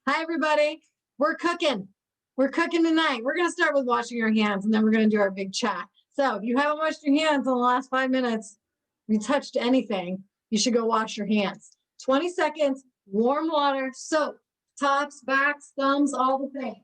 Hi, everybody. We're cooking. We're cooking tonight. We're going to start with washing your hands, and then we're going to do our big chat. So if you haven't washed your hands in the last 5 minutes, if you touched anything, you should go wash your hands. 20 seconds, warm water, soap, tops, backs, thumbs, all the things.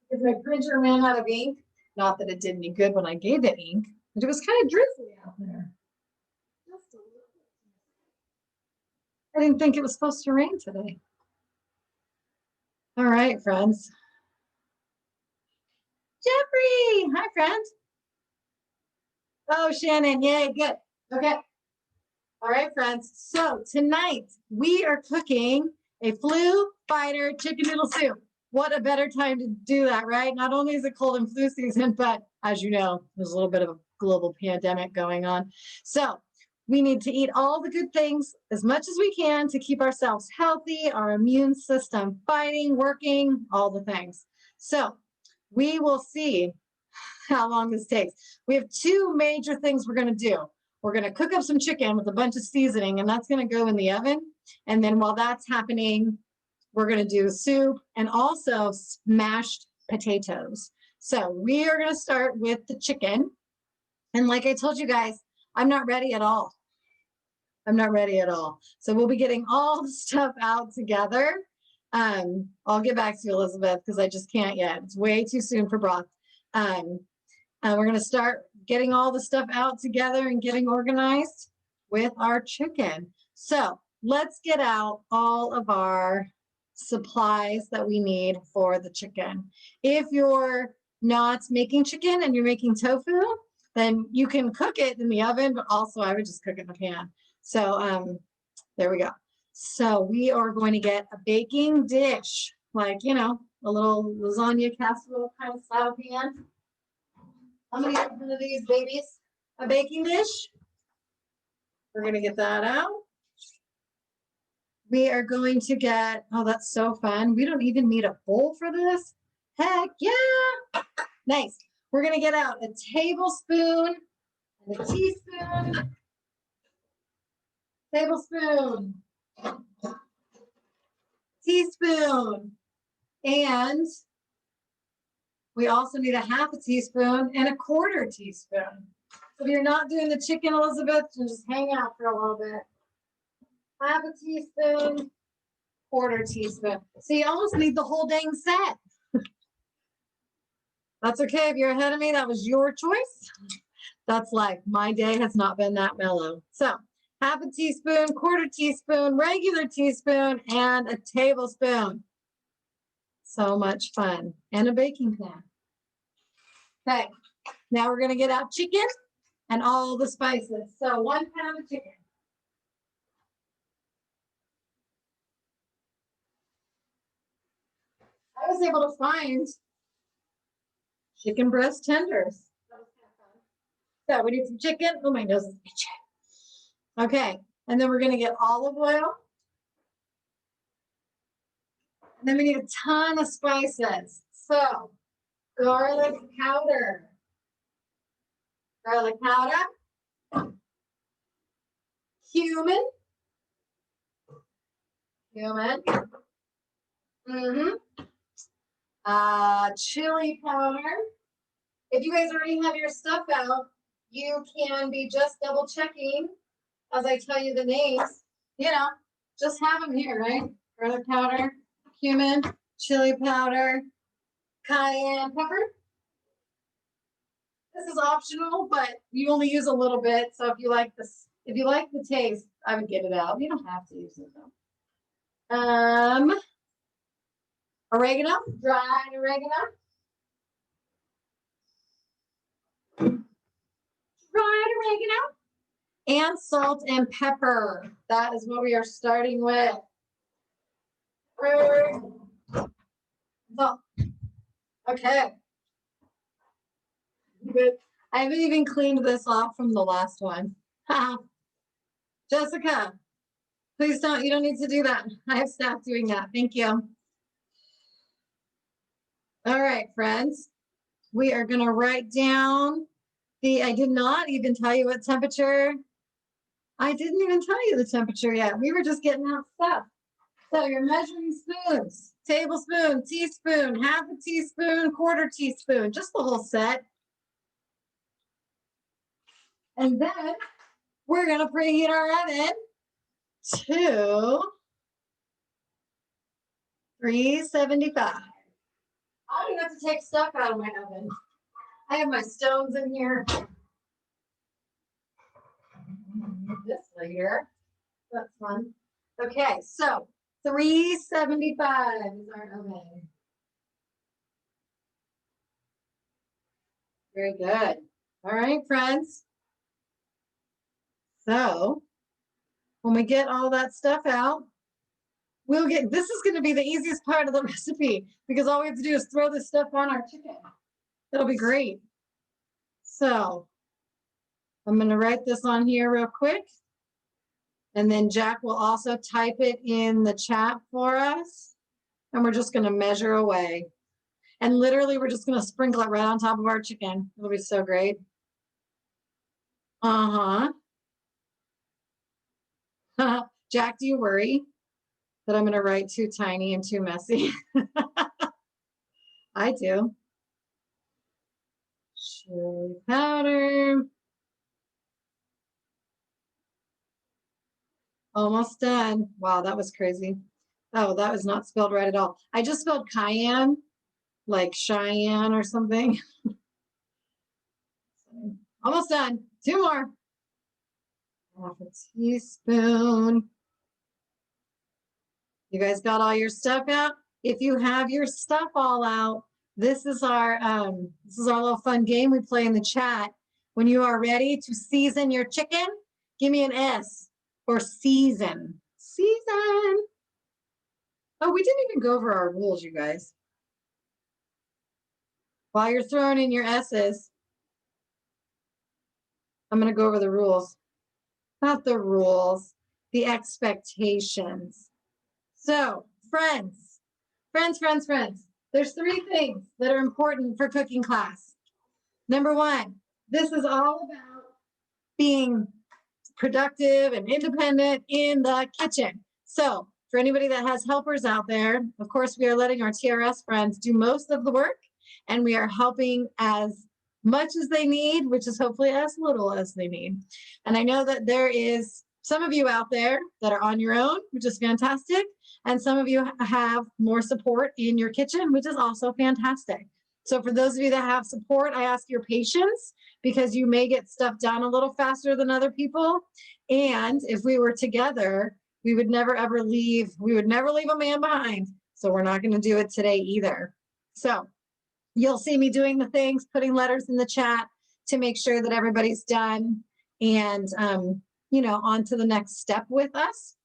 Because my printer ran out of ink. Not that it did any good when I gave it ink, but it was kind of drizzly out there. Just a little bit. I didn't think it was supposed to rain today. All right, friends. Jeffrey, hi, friend. Oh, Shannon, yay, good. Okay. All right, friends. So tonight we are cooking a flu fighter chicken noodle soup. What a better time to do that, right? Not only is it cold and flu season, but as you know, there's a little bit of a global pandemic going on. So we need to eat all the good things as much as we can to keep ourselves healthy, our immune system fighting, working, all the things. So we will see how long this takes. We have two major things we're going to do. We're going to cook up some chicken with a bunch of seasoning, and that's going to go in the oven. And then while that's happening, we're going to do soup and also mashed potatoes. So we are going to start with the chicken. And like I told you guys, I'm not ready at all. I'm not ready at all. So we'll be getting all the stuff out together. I'll get back to you, Elizabeth, because I just can't yet. It's way too soon for broth. We're going to start getting all the stuff out together and getting organized with our chicken. So let's get out all of our supplies that we need for the chicken. If you're not making chicken and you're making tofu, then you can cook it in the oven, but also I would just cook it in the pan. So there we go. So we are going to get a baking dish, like, you know, a little lasagna casserole kind of style pan. I'm going to get one of these babies, a baking dish. We're going to get that out. We are going to get, oh, that's so fun. We don't even need a bowl for this. Heck yeah. Nice. We're going to get out a tablespoon and a teaspoon. Tablespoon. Teaspoon. And we also need a half a teaspoon and a quarter teaspoon. So if you're not doing the chicken, Elizabeth, just hang out for a little bit. Half a teaspoon, quarter teaspoon. So you almost need the whole dang set. That's okay if you're ahead of me. That was your choice. That's life. My day has not been that mellow. So half a teaspoon, quarter teaspoon, regular teaspoon, and a tablespoon. So much fun. And a baking pan. Okay, now we're going to get out chicken and all the spices. So 1 pound of chicken. I was able to find chicken breast tenders. So we need some chicken. Oh, my nose is itching. Okay, and then we're going to get olive oil. And then we need a ton of spices. So garlic powder. Garlic powder. Cumin. Cumin. Chili powder. If you guys already have your stuff out, you can be just double checking as I tell you the names. You know, just have them here, right? Garlic powder, cumin, chili powder, cayenne pepper. This is optional, but you only use a little bit. So if you like this, if you like the taste, I would get it out. You don't have to use it though. Oregano, dried oregano. Dried oregano. And salt and pepper. That is what we are starting with. So, okay. Good. I haven't even cleaned this off from the last one. Jessica, please don't, you don't need to do that. I have stopped doing that. Thank you. All right, friends. we are going to write down I did not even tell you what temperature. I didn't even tell you the temperature yet. We were just getting out stuff. So your measuring spoons, tablespoon, teaspoon, half a teaspoon, quarter teaspoon, just the whole set. And then we're going to preheat our oven to 375. I don't have to take stuff out of my oven. I have my stones in here. This later. That's fun. Okay, so 375 is our oven. Very good. All right, friends. So when we get all that stuff out, this is going to be the easiest part of the recipe because all we have to do is throw this stuff on our chicken. It'll be great. So I'm going to write this on here real quick. And then Jack will also type it in the chat for us. And we're just going to measure away. And literally, we're just going to sprinkle it right on top of our chicken. It'll be so great. Jack, do you worry that I'm going to write too tiny and too messy? I do. Chili powder. Almost done. Wow, that was crazy. Oh, that was not spelled right at all. I just spelled cayenne, like Cheyenne or something. Almost done. 2 more. Half a teaspoon. You guys got all your stuff out? If you have your stuff all out, this is our little fun game we play in the chat. When you are ready to season your chicken, give me an S for season. Season. Oh, we didn't even go over our rules, you guys. While you're throwing in your S's, I'm going to go over the rules. Not the rules, the expectations. So, friends, there's 3 things that are important for cooking class. Number 1, this is all about being productive and independent in the kitchen. So, for anybody that has helpers out there, of course, we are letting our TRS friends do most of the work, and we are helping as much as they need, which is hopefully as little as they need. And I know that there is some of you out there that are on your own, which is fantastic. And some of you have more support in your kitchen, which is also fantastic. So for those of you that have support, I ask your patience because you may get stuff done a little faster than other people. And if we were together, we would never ever leave. We would never leave a man behind. So we're not going to do it today either. So you'll see me doing the things, putting letters in the chat to make sure that everybody's done and, on to the next step with us.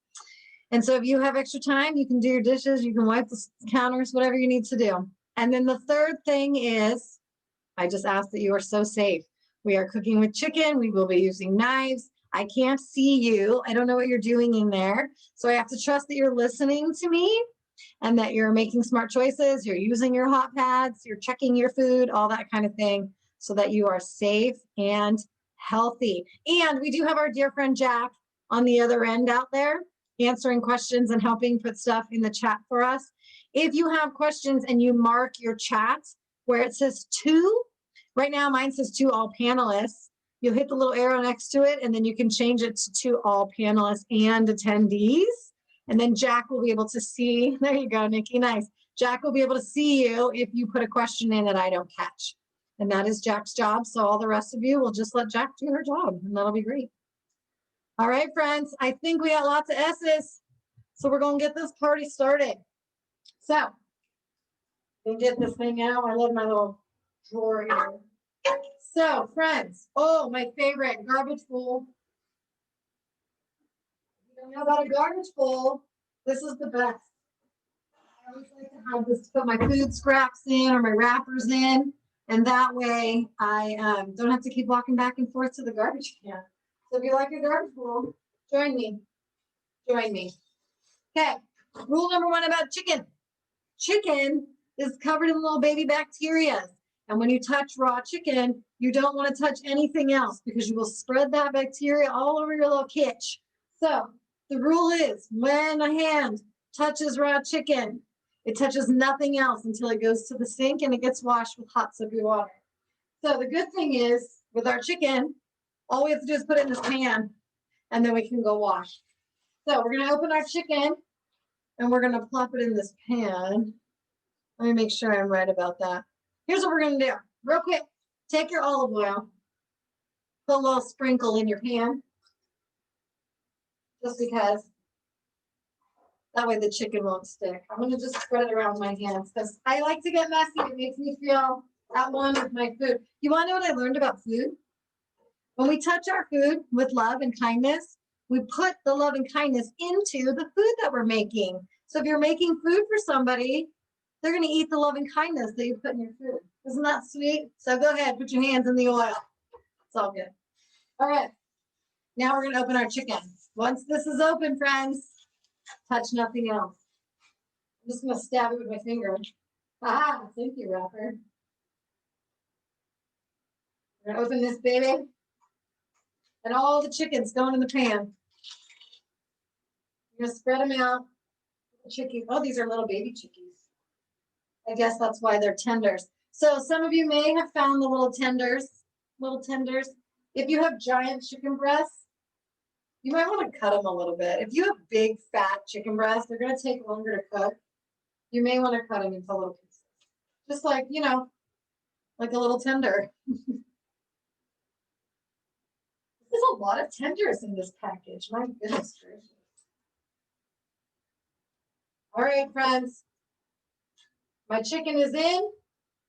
And so if you have extra time, you can do your dishes, you can wipe the counters, whatever you need to do. And then the third thing is, I just ask that you are so safe. We are cooking with chicken. We will be using knives. I can't see you. I don't know what you're doing in there. So I have to trust that you're listening to me and that you're making smart choices. You're using your hot pads. You're checking your food, all that kind of thing, so that you are safe and healthy. And we do have our dear friend Jack on the other end out there answering questions and helping put stuff in the chat for us. If you have questions and you mark your chat where it says 2, right now mine says 2 all panelists. You'll hit the little arrow next to it, and then you can change it to 2 all panelists and attendees. And then Jack will be able to see, there you go, Nikki, nice. Jack will be able to see you if you put a question in that I don't catch. And that is Jack's job. So all the rest of you will just let Jack do her job, and that'll be great. All right, friends, I think we got lots of S's. So we're going to get this party started. So, let me get this thing out. I love my little drawer here. So, friends, my favorite garbage bowl. If you don't know about a garbage bowl, this is the best. I always like to have this to put my food scraps in or my wrappers in. And that way I don't have to keep walking back and forth to the garbage can. So if you like your garbage bowl, join me. Join me. Okay, rule number 1 about chicken. Chicken is covered in little baby bacteria. And when you touch raw chicken, you don't want to touch anything else because you will spread that bacteria all over your little kitchen. So the rule is when a hand touches raw chicken, it touches nothing else until it goes to the sink and it gets washed with hot soapy water. So the good thing is with our chicken, all we have to do is put it in this pan and then we can go wash. So we're going to open our chicken and we're going to plop it in this pan. Let me make sure I'm right about that. Here's what we're going to do. Real quick, take your olive oil, put a little sprinkle in your pan, just because that way the chicken won't stick. I'm going to just spread it around my hands because I like to get messy. It makes me feel at one with my food. You want to know what I learned about food? When we touch our food with love and kindness, we put the love and kindness into the food that we're making. So if you're making food for somebody, they're going to eat the love and kindness that you put in your food. Isn't that sweet? So go ahead, put your hands in the oil. It's all good. All right. Now we're going to open our chicken. Once this is open, friends, touch nothing else. I'm just going to stab it with my finger. Ah, thank you, Rapper. We're going to open this baby. And all the chickens going in the pan. You're going to spread them out. The chicken. Oh, these are little baby chickies. I guess that's why they're tenders. So some of you may have found the little tenders. If you have giant chicken breasts, you might want to cut them a little bit. If you have big, fat chicken breasts, they're going to take longer to cook. You may want to cut them into little pieces. Just like, you know, like a little tender. There's a lot of tenders in this package. My goodness gracious. All right, friends. My chicken is in.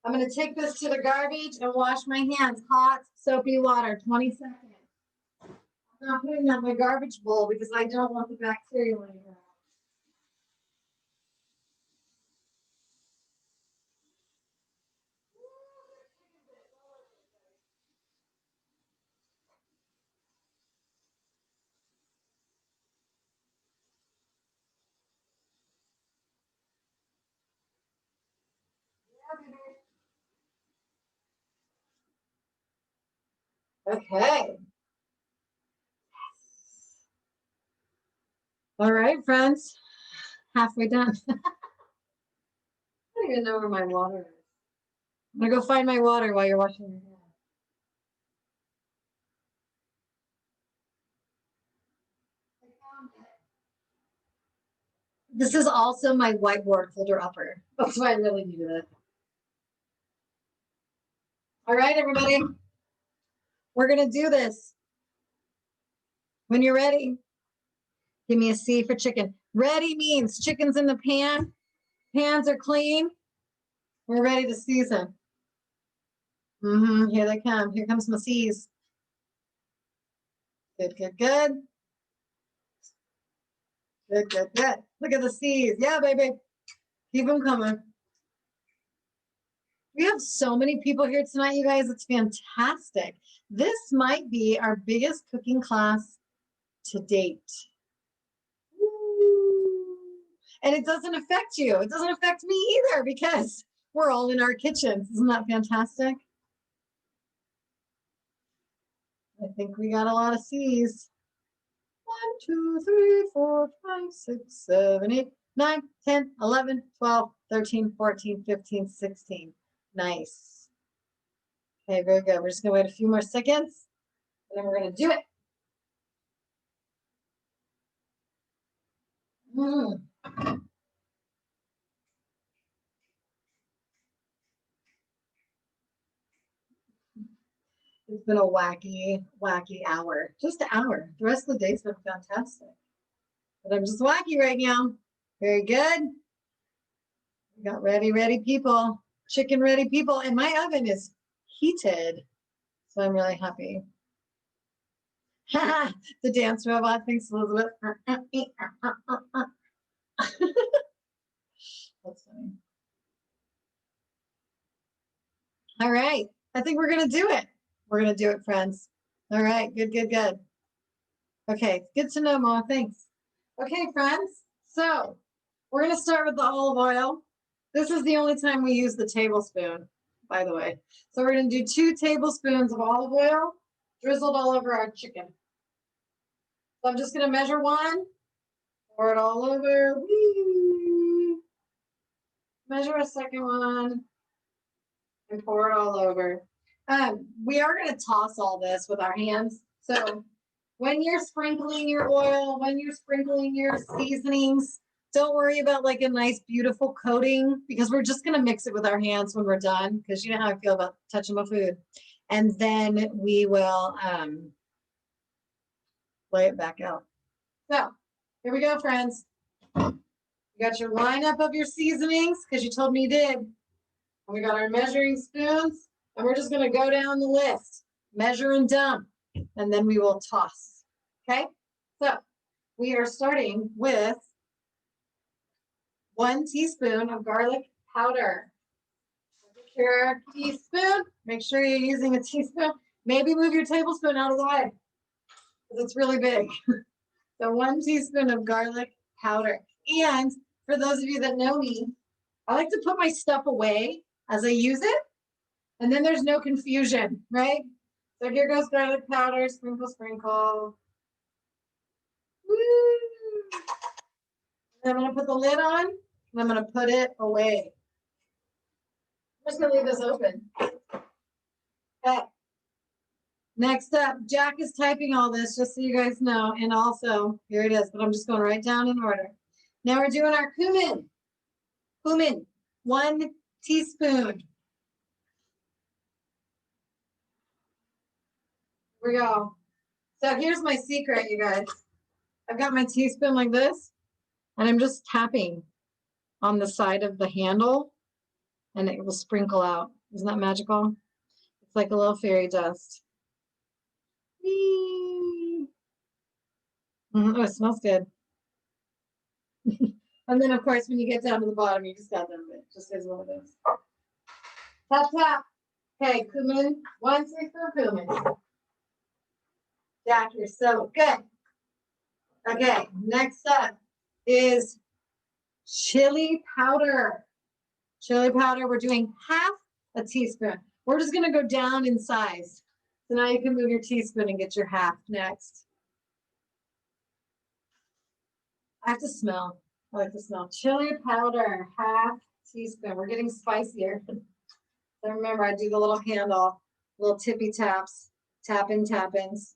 I'm going to take this to the garbage and wash my hands. Hot, soapy water, 20 seconds. I'm not putting that in my garbage bowl because I don't want the bacteria laying around. Okay. All right, friends. Halfway done. I don't even know where my water is. I'm going to go find my water while you're washing your hands. This is also my whiteboard folder upper. That's why I really needed it. All right, everybody. We're going to do this. When you're ready, give me a C for chicken. Ready means chicken's in the pan. Pans are clean. We're ready to season. Here they come. Here comes my C's. Good, good, good. Good, good, good. Look at the C's. Yeah, baby. Keep them coming. We have so many people here tonight, you guys. It's fantastic. This might be our biggest cooking class to date. Woo. And it doesn't affect you. It doesn't affect me either because we're all in our kitchens. Isn't that fantastic? I think we got a lot of C's. 1, 2, 3, 4, 5, 6, 7, 8, 9, 10, 11, 12, 13, 14, 15, 16. Nice. Okay, very good. We're just going to wait a few more seconds, and then we're going to do it. It's been a wacky, wacky hour. Just an hour. The rest of the day's been fantastic. But I'm just wacky right now. Very good. We got ready people. Chicken ready people. And my oven is heated. So I'm really happy. The dance robot. Thanks, Elizabeth. That's funny. All right. I think we're going to do it. We're going to do it, friends. All right. Good, good, good. Okay. Good to know, Ma. Thanks. Okay, friends. So we're going to start with the olive oil. This is the only time we use the tablespoon. by the way. So we're going to do 2 tablespoons of olive oil drizzled all over our chicken. So I'm just going to measure 1, pour it all over. Whee! Measure a second one and pour it all over. We are going to toss all this with our hands. So when you're sprinkling your oil, when you're sprinkling your seasonings, don't worry about like a nice, beautiful coating because we're just going to mix it with our hands when we're done because you know how I feel about touching my food. And then we will lay it back out. So here we go, friends. You got your lineup of your seasonings because you told me you did. And we got our measuring spoons and we're just going to go down the list, measure and dump, and then we will toss. Okay, so we are starting with 1 teaspoon of garlic powder. Take your teaspoon. Make sure you're using a teaspoon. Maybe move your tablespoon out of the way because it's really big. So 1 teaspoon of garlic powder. And for those of you that know me, I like to put my stuff away as I use it. And then there's no confusion, right? So here goes garlic powder, sprinkle, sprinkle. Woo! And I'm going to put the lid on and I'm going to put it away. I'm just going to leave this open. Okay. Next up, Jack is typing all this just so you guys know. And also, here it is, but I'm just going right down in order. Now we're doing our cumin. Cumin, 1 teaspoon. Here we go. So here's my secret, you guys. I've got my teaspoon like this, and I'm just tapping on the side of the handle, and it will sprinkle out. Isn't that magical? It's like a little fairy dust. Whee! Oh, it smells good. And then, of course, when you get down to the bottom, you just got none of it. Just is what it is. Tap, tap. Okay, cumin. 1 teaspoon cumin. Jack, you're so good. Okay, next up is chili powder. Chili powder, we're doing half a teaspoon. We're just going to go down in size. So now you can move your teaspoon and get your half next. I have to smell. I like to smell. Chili powder, half teaspoon. We're getting spicier. So remember, I do the little handle, little tippy taps, tap-ins.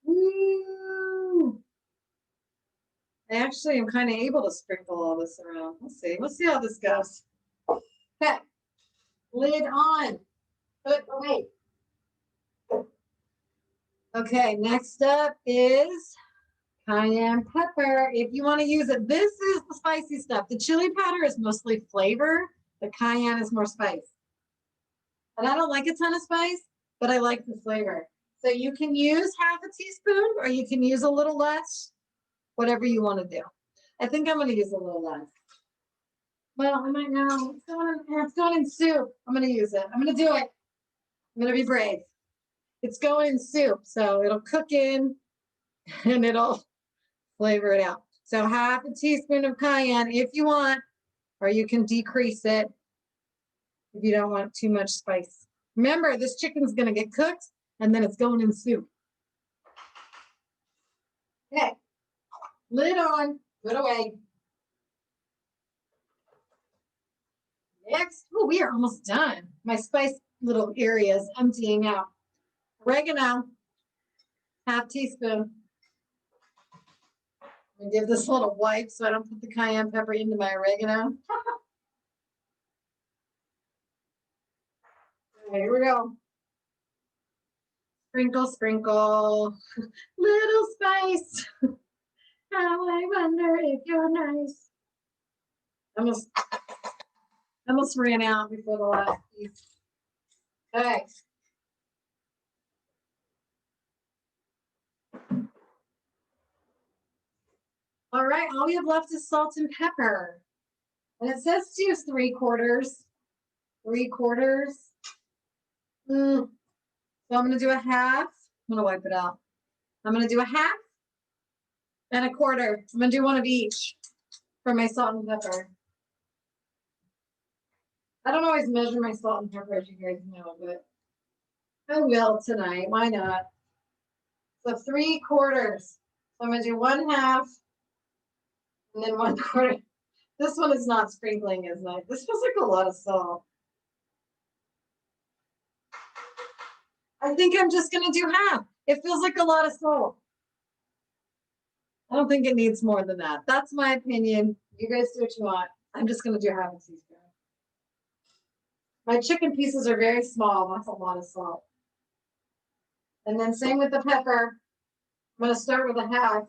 Woo! I actually am kind of able to sprinkle all this around. Let's see. Let's see how this goes. Okay. Lid on. Put away. Okay, next up is cayenne pepper. If you want to use it, this is the spicy stuff. The chili powder is mostly flavor. The cayenne is more spice. And I don't like a ton of spice, but I like the flavor. So you can use half a teaspoon or you can use a little less, whatever you want to do. I think I'm going to use a little less. Well, I might now. It's going in soup. I'm going to use it. I'm going to do it. I'm going to be brave. It's going in soup, so it'll cook in and it'll flavor it out. So half a teaspoon of cayenne if you want, or you can decrease it if you don't want too much spice. Remember, this chicken's going to get cooked and then it's going in soup. Okay, lid on, put away. Next, oh, we are almost done. My spice little area is emptying out. Oregano, half teaspoon. I'm gonna give this a little wipe so I don't put the cayenne pepper into my oregano. Right, here we go. Sprinkle, sprinkle. Little spice. How I wonder if you're nice. Almost ran out before the last piece. Okay. All right, all we have left is salt and pepper. And it says to use 3/4. 3/4. So I'm going to do a half. I'm going to wipe it out. I'm going to do a half and a quarter. I'm going to do one of each for my salt and pepper. I don't always measure my salt and pepper, as you guys know, but I will tonight. Why not? So 3/4. So I'm gonna do 1/2 and then 1/4. This one is not sprinkling, isn't it? This feels like a lot of salt. I think I'm just gonna do half. It feels like a lot of salt. I don't think it needs more than that. That's my opinion. You guys do what you want. I'm just gonna do half a teaspoon. My chicken pieces are very small. That's a lot of salt. And then same with the pepper. I'm gonna start with a half.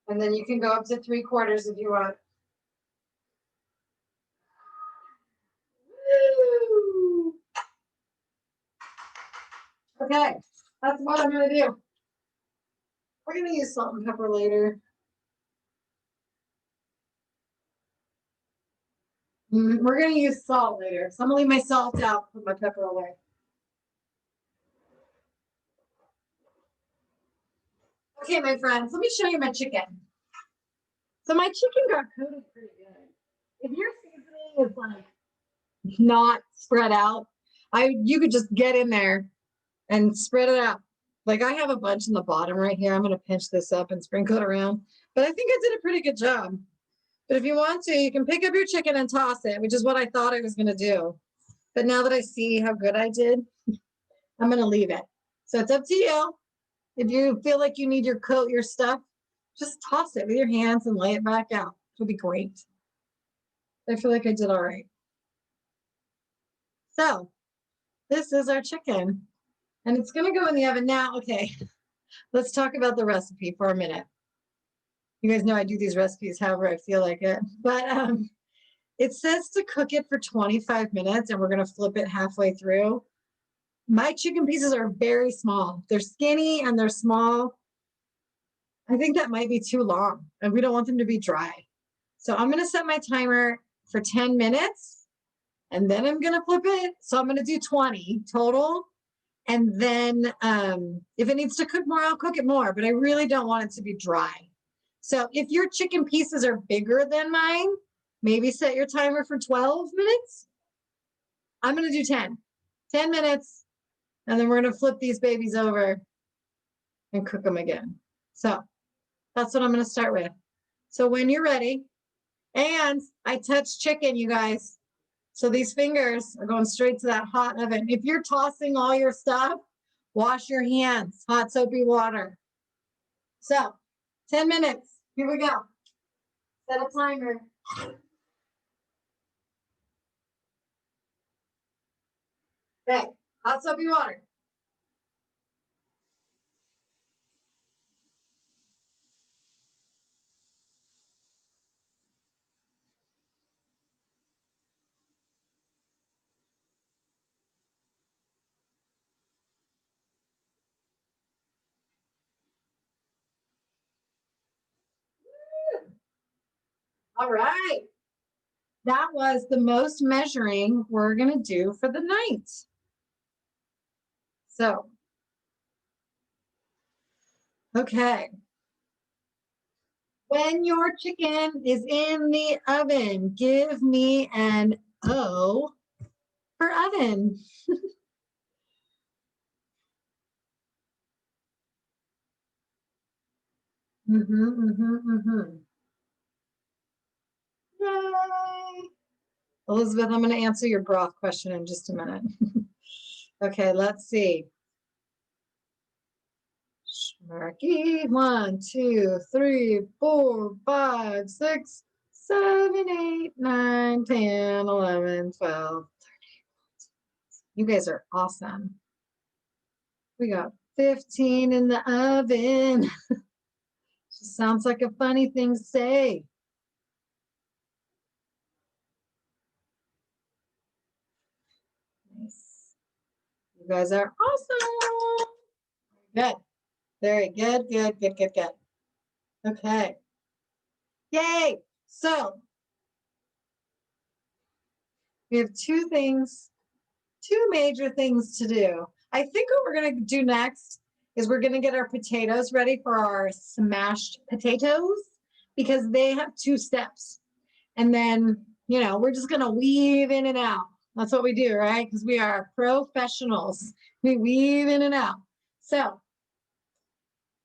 And then you can go up to 3/4 if you want. Woo! Okay, that's what I'm gonna do. We're gonna use salt and pepper later. We're gonna use salt later. So I'm gonna leave my salt out, put my pepper away. Okay, my friends, let me show you my chicken. So my chicken got coated pretty good. If your seasoning is like not spread out, you could just get in there and spread it out. Like I have a bunch in the bottom right here. I'm gonna pinch this up and sprinkle it around. But I think I did a pretty good job. But if you want to, you can pick up your chicken and toss it, which is what I thought I was gonna do. But now that I see how good I did, I'm gonna leave it. So it's up to you. If you feel like you need your stuff, just toss it with your hands and lay it back out. It'll be great. I feel like I did all right. So this is our chicken and it's gonna go in the oven now. Okay, let's talk about the recipe for a minute. You guys know I do these recipes however I feel like it, but it says to cook it for 25 minutes and we're gonna flip it halfway through. My chicken pieces are very small. They're skinny and they're small. I think that might be too long and we don't want them to be dry. So I'm gonna set my timer for 10 minutes and then I'm gonna flip it. So I'm gonna do 20 total. And then if it needs to cook more, I'll cook it more, but I really don't want it to be dry. So if your chicken pieces are bigger than mine, maybe set your timer for 12 minutes. I'm gonna do 10 minutes, and then we're gonna flip these babies over and cook them again. So that's what I'm gonna start with. So when you're ready, and I touch chicken, you guys. So these fingers are going straight to that hot oven. If you're tossing all your stuff, wash your hands, hot soapy water. So 10 minutes, here we go. Set a timer. Okay, hot soapy water. All right. That was the most measuring we're going to do for the night. So, okay. When your chicken is in the oven, give me an O for oven. Yay. Elizabeth, I'm going to answer your broth question in just a minute. Okay, let's see. Sharky, 1, 2, 3, 4, 5, 6, 7, 8, 9, 10, 11, 12, 13. You guys are awesome. We got 15 in the oven. Just sounds like a funny thing to say. Nice. You guys are awesome. Good. Very good, good, good, good, good. Okay. Yay. So we have two major things to do. I think what we're going to do next is we're going to get our potatoes ready for our smashed potatoes because they have 2 steps. And then, you know, we're just going to weave in and out. That's what we do, right? Because we are professionals. We weave in and out. So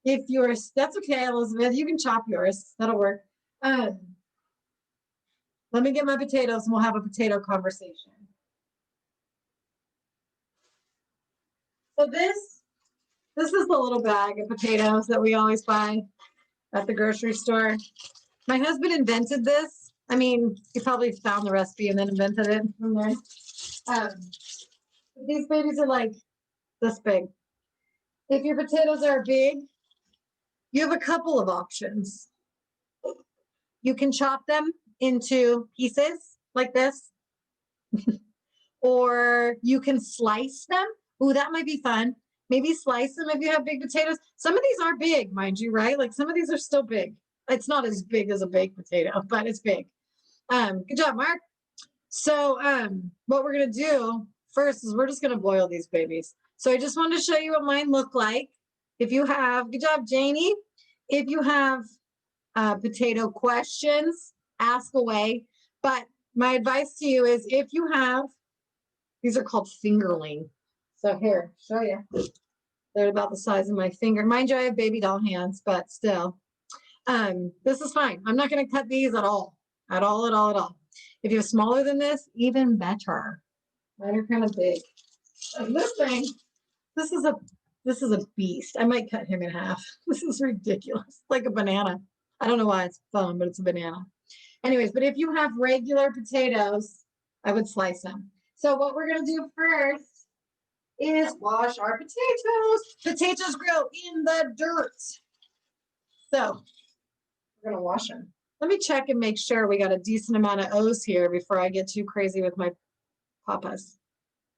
if yours, that's okay, Elizabeth. You can chop yours. That'll work. Let me get my potatoes and we'll have a potato conversation. So this is the little bag of potatoes that we always buy at the grocery store. My husband invented this. I mean, he probably found the recipe and then invented it from there. These babies are like this big. If your potatoes are big, you have a couple of options. You can chop them into pieces like this, or you can slice them. Ooh, that might be fun. Maybe slice them if you have big potatoes. Some of these are big, mind you, right? Like some of these are still big. It's not as big as a baked potato, but it's big. Good job, Mark. So what we're gonna do first is we're just gonna boil these babies. So I just wanted to show you what mine look like. If you have, good job, Janie. If you have potato questions, ask away. But my advice to you is if you have, these are called fingerling. So here, show you. They're about the size of my finger. Mind you, I have baby doll hands, but still. This is fine. I'm not going to cut these at all. At all. If you're smaller than this, even better. Mine are kind of big. And this thing, this is a beast. I might cut him in half. This is ridiculous. Like a banana. I don't know why it's fun, but it's a banana. Anyways, but if you have regular potatoes, I would slice them. So what we're going to do first is wash our potatoes. Potatoes grow in the dirt. So we're going to wash them. Let me check and make sure we got a decent amount of O's here before I get too crazy with my papas,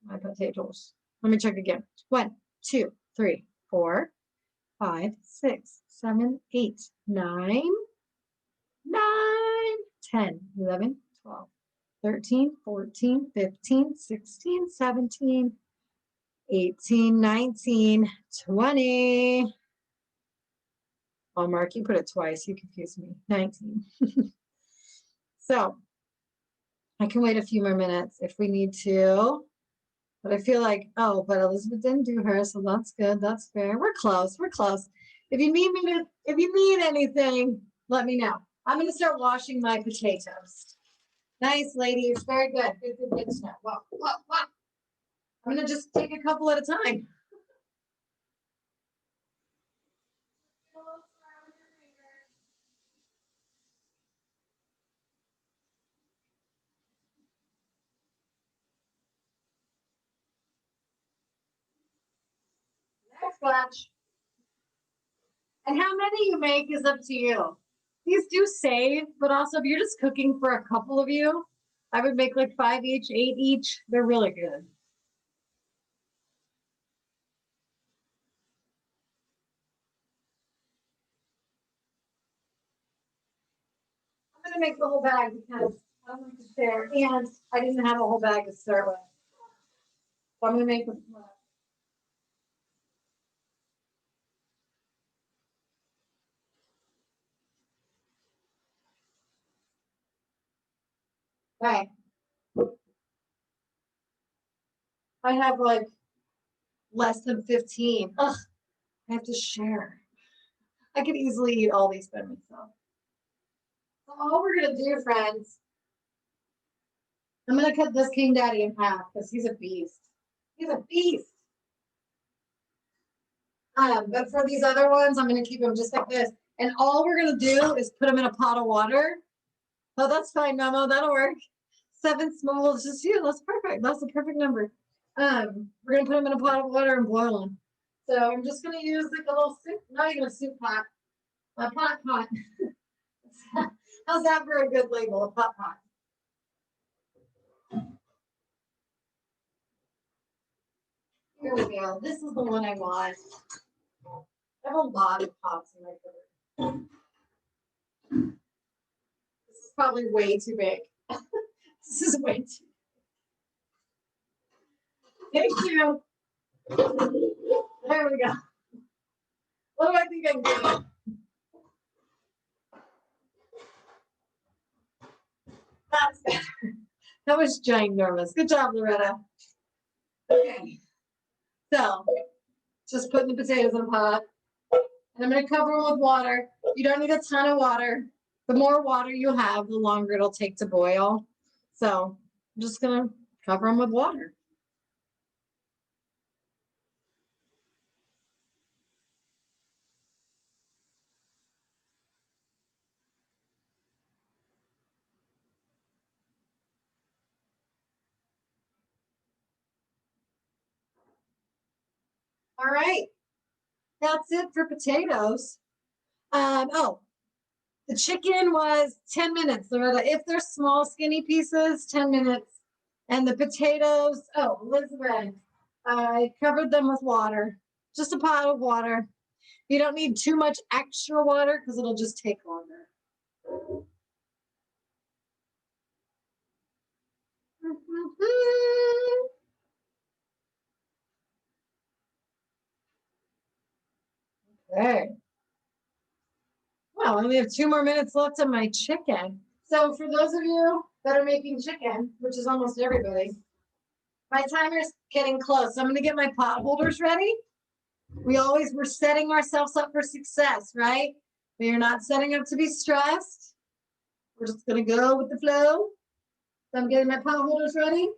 my potatoes. Let me check again. 1, 2, 3, 4, 5, 6, 7, 8, 9, 10, 11, 12, 13, 14, 15, 16, 17, 18, 19, 20. Oh, Mark, you put it twice. You confused me. 19. So I can wait a few more minutes if we need to. But I feel like, oh, but Elizabeth didn't do her, so that's good. That's fair. We're close. We're close. If you need anything, let me know. I'm going to start washing my potatoes. Nice, ladies. Very good. Good to know. Whoa. I'm going to just take a couple at a time. Next batch. And how many you make is up to you. These do save, but also if you're just cooking for a couple of you, I would make like 5 each, 8 each. They're really good. I'm going to make the whole bag because I don't like to share, and I didn't have a whole bag to start with. So I'm going to make them. Okay. I have like less than 15. Ugh, I have to share. I could easily eat all these by myself. So all we're going to do, friends, I'm going to cut this King Daddy in half because he's a beast. He's a beast. But for these other ones, I'm going to keep them just like this. And all we're going to do is put them in a pot of water. Oh, that's fine, Memo. That'll work. 7 small, just you. That's perfect. That's the perfect number. We're going to put them in a pot of water and boil them. So I'm just going to use like a little soup, not even a soup pot, a pot. How's that for a good label, a pot? Here we go. This is the one I want. I have a lot of pots in my cupboard. This is probably way too big. This is way too big. Thank you. There we go. What do I think I'm doing? That's better. That was ginormous. Good job, Loretta. Okay. So just putting the potatoes in a pot. And I'm going to cover them with water. You don't need a ton of water. The more water you have, the longer it'll take to boil. So I'm just going to cover them with water. All right. That's it for potatoes. Oh, the chicken was 10 minutes, Loretta. If they're small, skinny pieces, 10 minutes. And the potatoes, oh, Elizabeth, I covered them with water, just a pot of water. You don't need too much extra water because it'll just take longer. Okay. Well, I only have 2 more minutes left on my chicken. So for those of you that are making chicken, which is almost everybody, my timer's getting close. So I'm going to get my pot holders ready. We're setting ourselves up for success, right? We are not setting up to be stressed. We're just going to go with the flow. So I'm getting my pot holders ready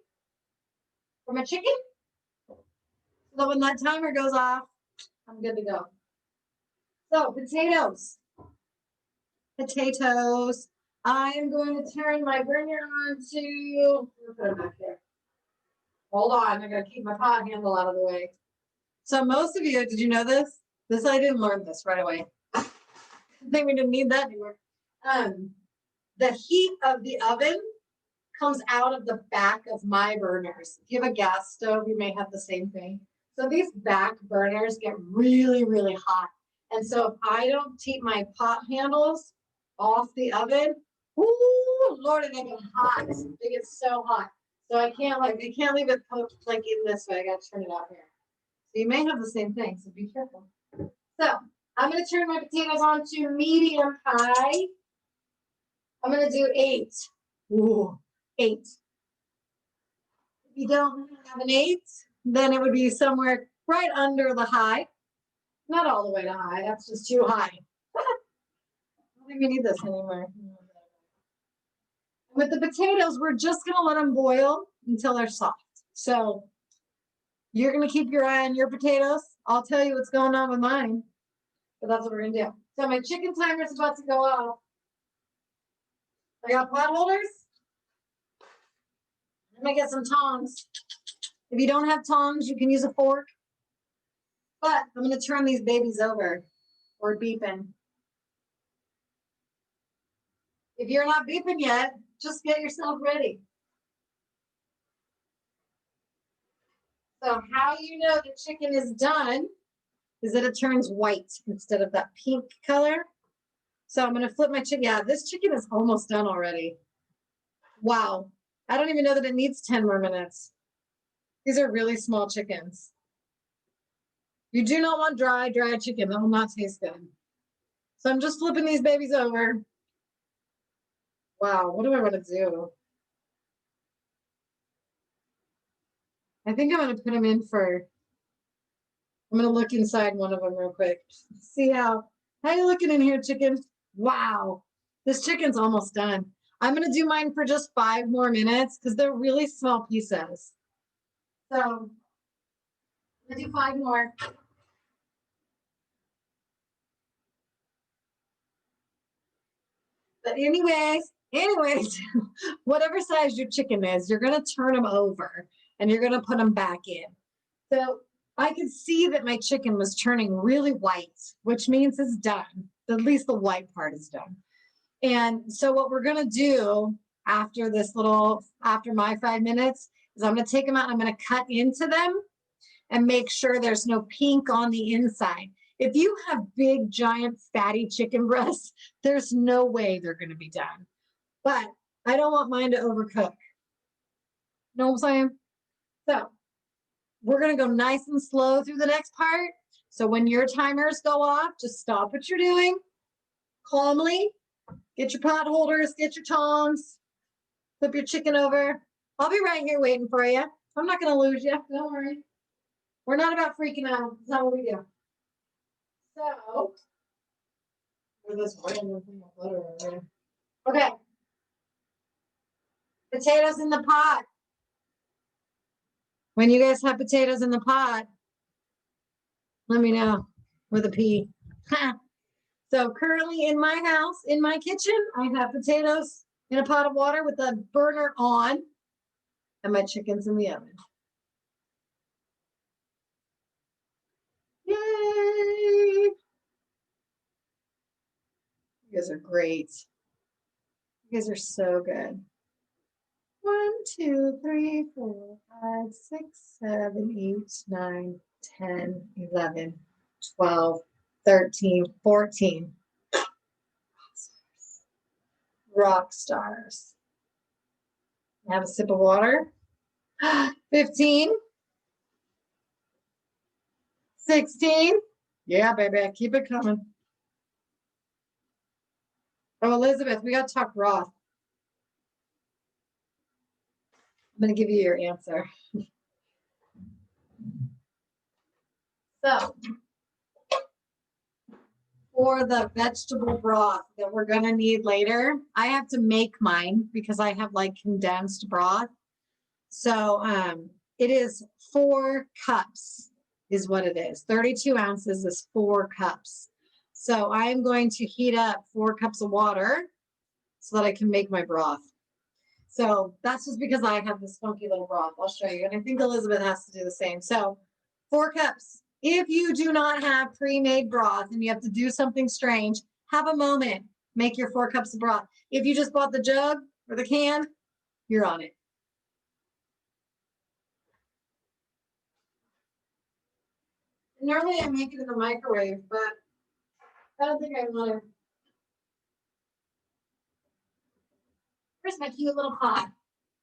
for my chicken. So that when that timer goes off, I'm good to go. So potatoes. Potatoes. I am going to turn my burner on to, put it back there. Hold on, I gotta keep my pot handle out of the way. So most of you, did you know this? I didn't learn this right away. I think we didn't need that anymore. The heat of the oven comes out of the back of my burners. If you have a gas stove, you may have the same thing. So these back burners get really, really hot. And so if I don't keep my pot handles off the oven, ooh, Lord, they get hot. They get so hot. So I can't leave it poked like in this way. I got to turn it out here. So you may have the same thing, so be careful. So I'm going to turn my potatoes on to medium high. I'm going to do 8. Ooh, 8. If you don't have an 8, then it would be somewhere right under the high. Not all the way to high. That's just too high. I don't think we need this anymore. With the potatoes, we're just going to let them boil until they're soft. So you're going to keep your eye on your potatoes. I'll tell you what's going on with mine. But that's what we're going to do. So my chicken timer is about to go off. I got pot holders. I'm going to get some tongs. If you don't have tongs, you can use a fork. But I'm going to turn these babies over. Or beeping. If you're not beeping yet, just get yourself ready. So how you know the chicken is done is that it turns white instead of that pink color. So I'm going to flip my chicken. Yeah, this chicken is almost done already. Wow. I don't even know that it needs 10 more minutes. These are really small chickens. You do not want dry chicken. That will not taste good. So I'm just flipping these babies over. Wow, what do I want to do? I think I'm going to put them in for, I'm going to look inside one of them real quick. See how you looking in here, chicken? Wow, this chicken's almost done. I'm going to do mine for just 5 more minutes because they're really small pieces. So I'm going to do 5 more. But anyways, whatever size your chicken is, you're going to turn them over and you're going to put them back in. So I could see that my chicken was turning really white, which means it's done. At least the white part is done. And so what we're going to do after my 5 minutes is I'm going to take them out and I'm going to cut into them and make sure there's no pink on the inside. If you have big, giant, fatty chicken breasts, there's no way they're going to be done. But I don't want mine to overcook. Know what I'm saying? So we're going to go nice and slow through the next part. So when your timers go off, just stop what you're doing calmly. Get your pot holders, get your tongs. Flip your chicken over. I'll be right here waiting for you. I'm not going to lose you. Don't worry. We're not about freaking out. That's not what we do. So, this random thing of butter over there. Okay. Potatoes in the pot. When you guys have potatoes in the pot, let me know with a P. So currently in my house, in my kitchen, I have potatoes in a pot of water with the burner on and my chicken's in the oven. Yay! You guys are great. You guys are so good. 1, 2, 3, 4, 5, 6, 7, 8, 9, 10, 11, 12, 13, 14. Rock stars. Have a sip of water. 15. 16. Yeah, baby, keep it coming. Oh, Elizabeth, we got to talk broth. I'm going to give you your answer. So, for the vegetable broth that we're going to need later, I have to make mine because I have like condensed broth. So, it is 4 cups is what it is. 32 ounces is 4 cups. So I'm going to heat up 4 cups of water so that I can make my broth. So that's just because I have this funky little broth. I'll show you. And I think Elizabeth has to do the same. So 4 cups. If you do not have pre-made broth and you have to do something strange, have a moment. Make your 4 cups of broth. If you just bought the jug or the can, you're on it. Normally I make it in the microwave, but I don't think I want to. Where's my cute little pot?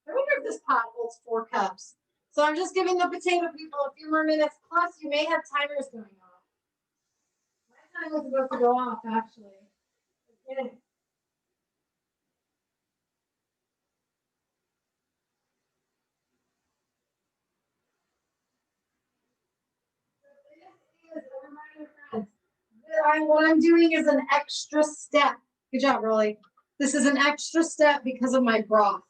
I wonder if this pot holds 4 cups. So I'm just giving the potato people a few more minutes. Plus, you may have timers going off. My time was about to go off, actually. Okay. What I'm doing is an extra step. Good job, Rolly. This is an extra step because of my broth.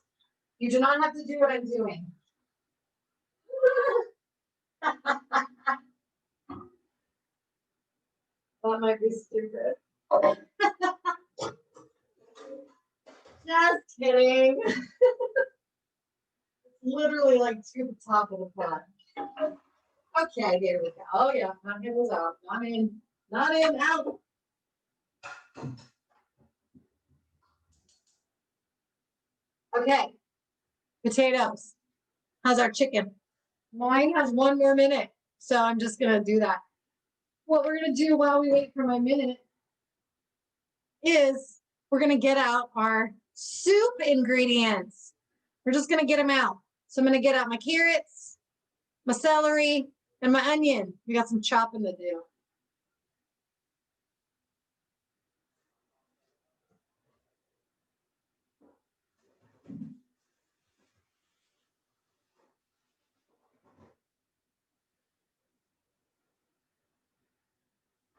You do not have to do what I'm doing. That might be stupid. Just kidding. It's literally like to the top of the pot. Okay, there we go. Oh yeah, my hand was out. Not in, not in, out. Okay, potatoes. How's our chicken? Mine has 1 more minute, so I'm just gonna do that. What we're gonna do while we wait for my minute is we're gonna get out our soup ingredients. We're just gonna get them out. So I'm gonna get out my carrots, my celery, and my onion. We got some chopping to do.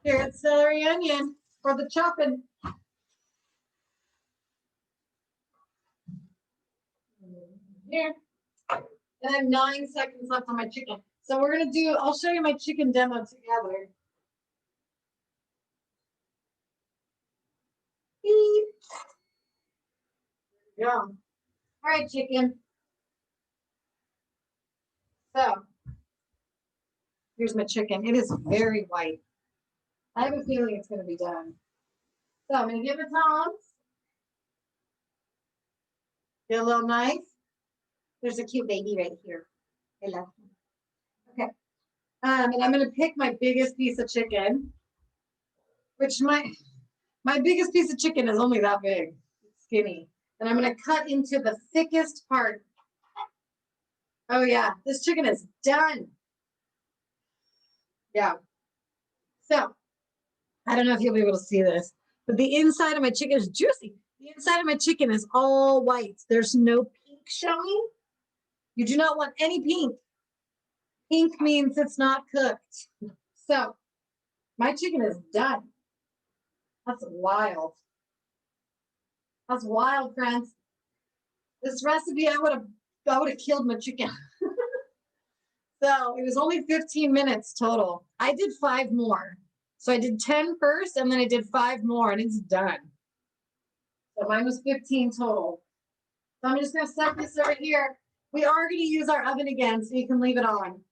Carrot, celery, onion for the chopping. Here. And I have 9 seconds left on my chicken. So we're gonna do, I'll show you my chicken demo together. Beep. Yeah. All right, chicken. So here's my chicken. It is very white. I have a feeling it's gonna be done. So I'm gonna give it tongs. Get a little knife. There's a cute baby right here. Hello. Okay. And I'm gonna pick my biggest piece of chicken, which my biggest piece of chicken is only that big. It's skinny. And I'm gonna cut into the thickest part. Oh yeah, this chicken is done. Yeah. So I don't know if you'll be able to see this, but the inside of my chicken is juicy. The inside of my chicken is all white. There's no showing. You do not want any pink. Pink means it's not cooked. So my chicken is done. That's wild. That's wild, friends. This recipe, I would have killed my chicken. So it was only 15 minutes total. I did 5 more. So I did 10 first, and then I did 5 more, and it's done. So mine was 15 total. So I'm just gonna set this over here. We are gonna use our oven again, so you can leave it on.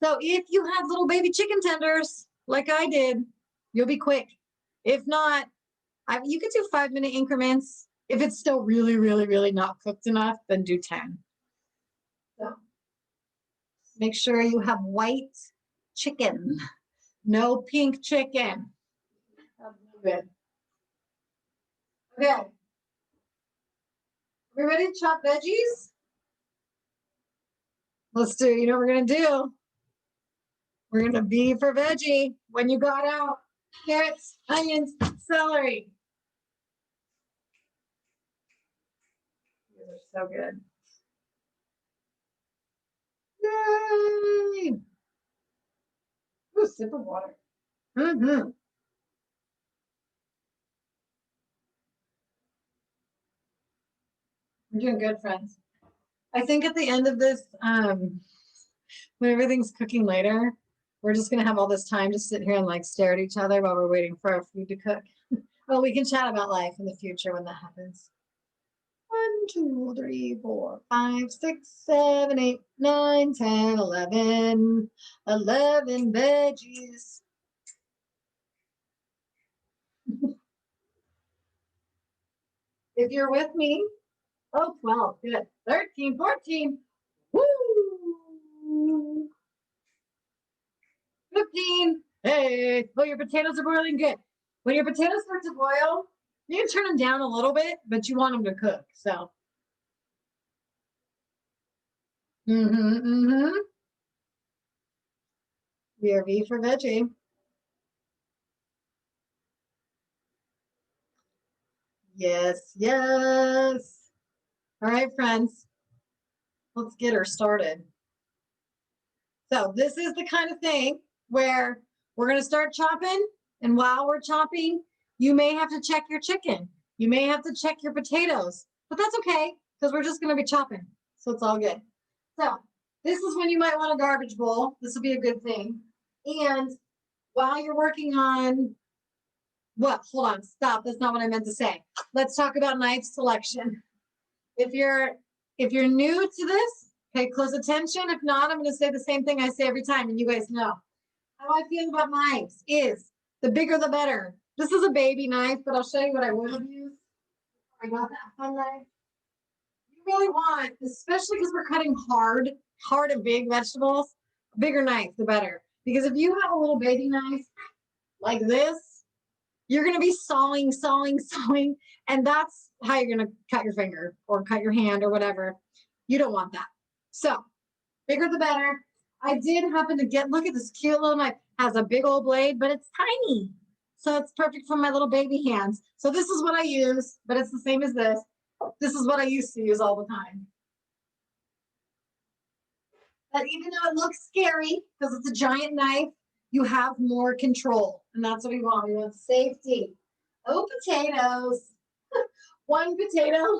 So if you have little baby chicken tenders, like I did, you'll be quick. If not, you could do 5-minute increments. If it's still really, really, really not cooked enough, then do 10. So make sure you have white chicken, no pink chicken. That's good. Okay. Are we ready to chop veggies? Let's do, you know what we're going to do? We're going to be for veggie when you got out carrots, onions, celery. These are so good. Yay! Ooh, sip of water. Mm-hmm. We're doing good, friends. I think at the end of this, when everything's cooking later, we're just gonna have all this time to sit here and like stare at each other while we're waiting for our food to cook. Well, we can chat about life in the future when that happens. 1, 2, 3, 4, 5, 6, 7, 8, 9, 10, 11. 11 veggies. If you're with me, 12, good. 13, 14. Woo! 15. Hey, oh, your potatoes are boiling good. When your potatoes start to boil, you can turn them down a little bit, but you want them to cook. So, BRV for veggie. Yes, yes. All right, friends, let's get her started. So this is the kind of thing where we're going to start chopping. And while we're chopping, you may have to check your chicken. You may have to check your potatoes, but that's okay because we're just going to be chopping. So it's all good. So this is when you might want a garbage bowl. This will be a good thing. And while you're working on what? Hold on, stop. That's not what I meant to say. Let's talk about knife selection. If you're new to this, pay close attention. If not, I'm going to say the same thing I say every time, and you guys know. How I feel about knives is the bigger the better. This is a baby knife, but I'll show you what I would have used. I got that fun knife. You really want, especially because we're cutting hard and big vegetables, a bigger knife, the better. Because if you have a little baby knife like this, you're going to be sawing, and that's how you're going to cut your finger or cut your hand or whatever. You don't want that. So, bigger the better. I did happen to look at this cute little knife. Has a big old blade, but it's tiny. So it's perfect for my little baby hands. So this is what I use, but it's the same as this. This is what I used to use all the time. But even though it looks scary, because it's a giant knife, you have more control. And that's what we want. We want safety. Oh, potatoes. One potato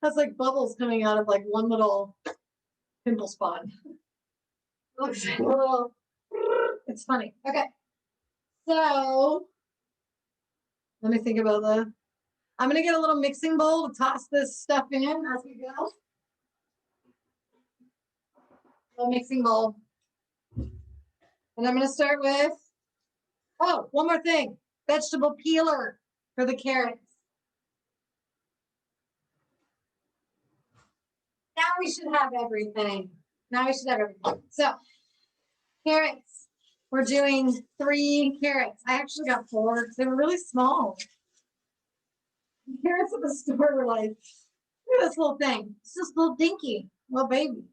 has like bubbles coming out of like one little pimple spot. It's funny. Okay. So let me think about that. I'm going to get a little mixing bowl to toss this stuff in as we go. Little mixing bowl. And I'm going to start with, oh, one more thing. Vegetable peeler for the carrots. Now we should have everything. So, carrots. We're doing 3 carrots. I actually got 4 because they were really small. The carrots at the store were like, look at this little thing. It's just a little dinky, little baby.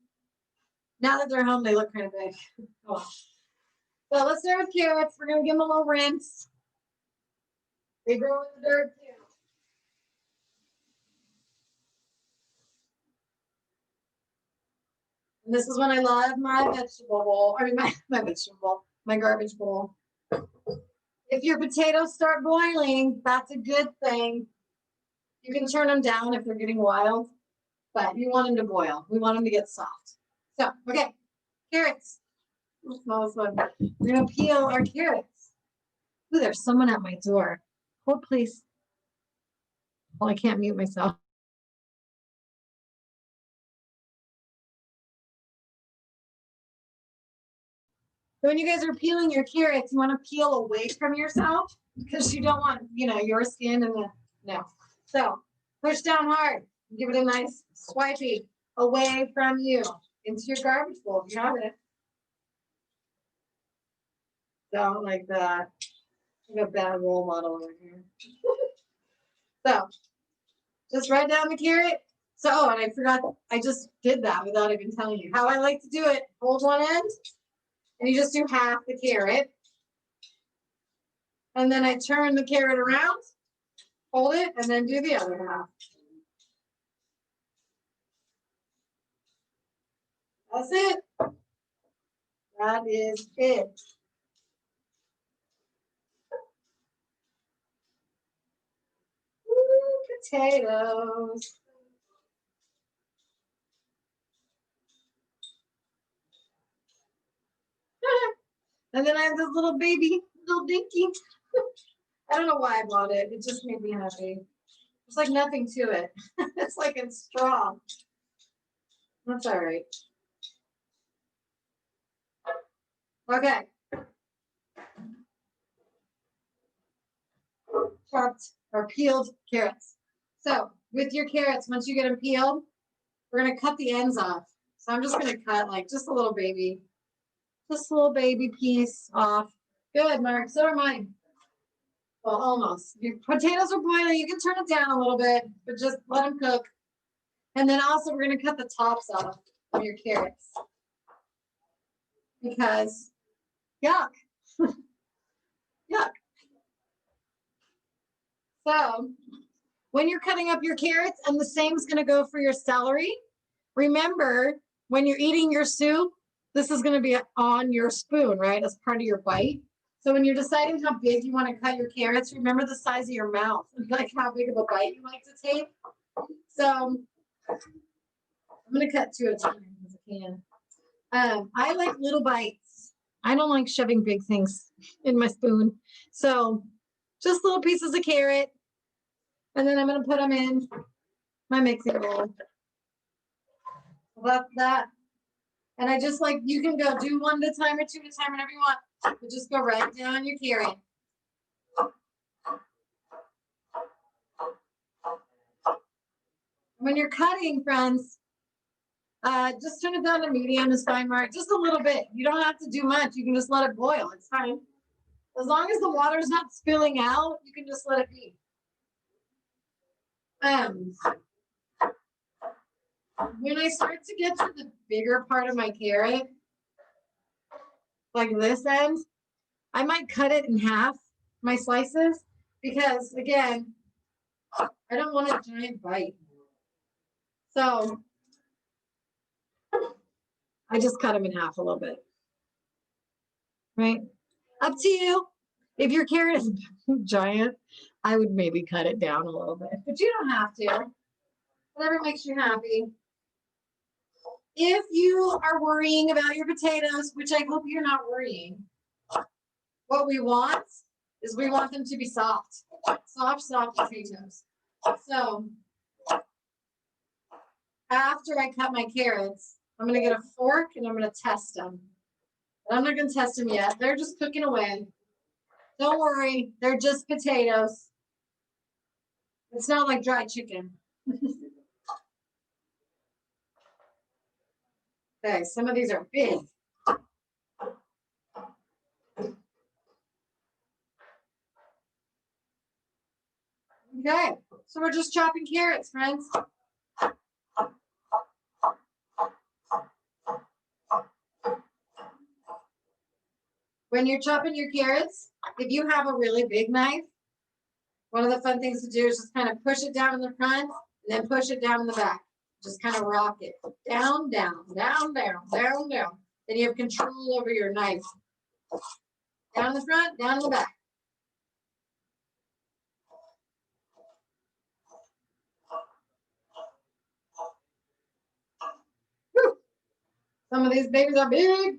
Now that they're home, they look kind of big. Oh. So let's start with carrots. We're going to give them a little rinse. They grow in the dirt too. And this is when I love my vegetable bowl, I mean my vegetable bowl, my garbage bowl. If your potatoes start boiling, that's a good thing. You can turn them down if they're getting wild, but you want them to boil. We want them to get soft. So, okay, carrots. Smallest one. We're gonna peel our carrots. Ooh, there's someone at my door. Hold, please. Well, I can't mute myself. So when you guys are peeling your carrots, you want to peel away from yourself because you don't want, your skin and no. So push down hard. Give it a nice swipey away from you into your garbage bowl if you have it. Don't like that. I'm a bad role model over here. So just write down the carrot. So, and I forgot, I just did that without even telling you. How I like to do it, hold one end, and you just do half the carrot. And then I turn the carrot around, hold it, and then do the other half. That's it. That is it. Ooh, potatoes. And then I have this little baby, little dinky. I don't know why I bought it. It just made me happy. There's like nothing to it. It's like it's straw. That's all right. Okay. Chopped or peeled carrots. So with your carrots, once you get them peeled, we're going to cut the ends off. So I'm just going to cut like just a little baby piece off. Good, Mark. So are mine. Well, almost. Your potatoes are boiling. You can turn it down a little bit, but just let them cook. And then also we're going to cut the tops off of your carrots. Because, yuck. Yuck. So when you're cutting up your carrots, and the same is going to go for your celery, remember when you're eating your soup, this is going to be on your spoon, right? As part of your bite. So when you're deciding how big you want to cut your carrots, remember the size of your mouth, like how big of a bite you like to take. So I'm going to cut two at a time as I can. I like little bites. I don't like shoving big things in my spoon. So just little pieces of carrot. And then I'm going to put them in my mixing bowl. Love that. And I just like, you can go do one at a time or two at a time, whatever you want. But just go right down your carrot. When you're cutting, friends, just turn it down to medium is fine, Mark. Just a little bit. You don't have to do much. You can just let it boil. It's fine. As long as the water's not spilling out, you can just let it be. When I start to get to the bigger part of my carrot, like this end, I might cut it in half, my slices, because again, I don't want a giant bite. So I just cut them in half a little bit. Right? Up to you. If your carrot is giant, I would maybe cut it down a little bit, but you don't have to. Whatever makes you happy. If you are worrying about your potatoes, which I hope you're not worrying, what we want is we want them to be soft. Soft potatoes. So after I cut my carrots, I'm going to get a fork and I'm going to test them. But I'm not going to test them yet. They're just cooking away. Don't worry. They're just potatoes. It's not like dried chicken. Okay, some of these are big. Okay, so we're just chopping carrots, friends. When you're chopping your carrots, if you have a really big knife, one of the fun things to do is just kind of push it down in the front and then push it down in the back. Just kind of rock it. Down, down, down, down, down, down. Then you have control over your knife. Down the front, down the back. Whew. Some of these babies are big.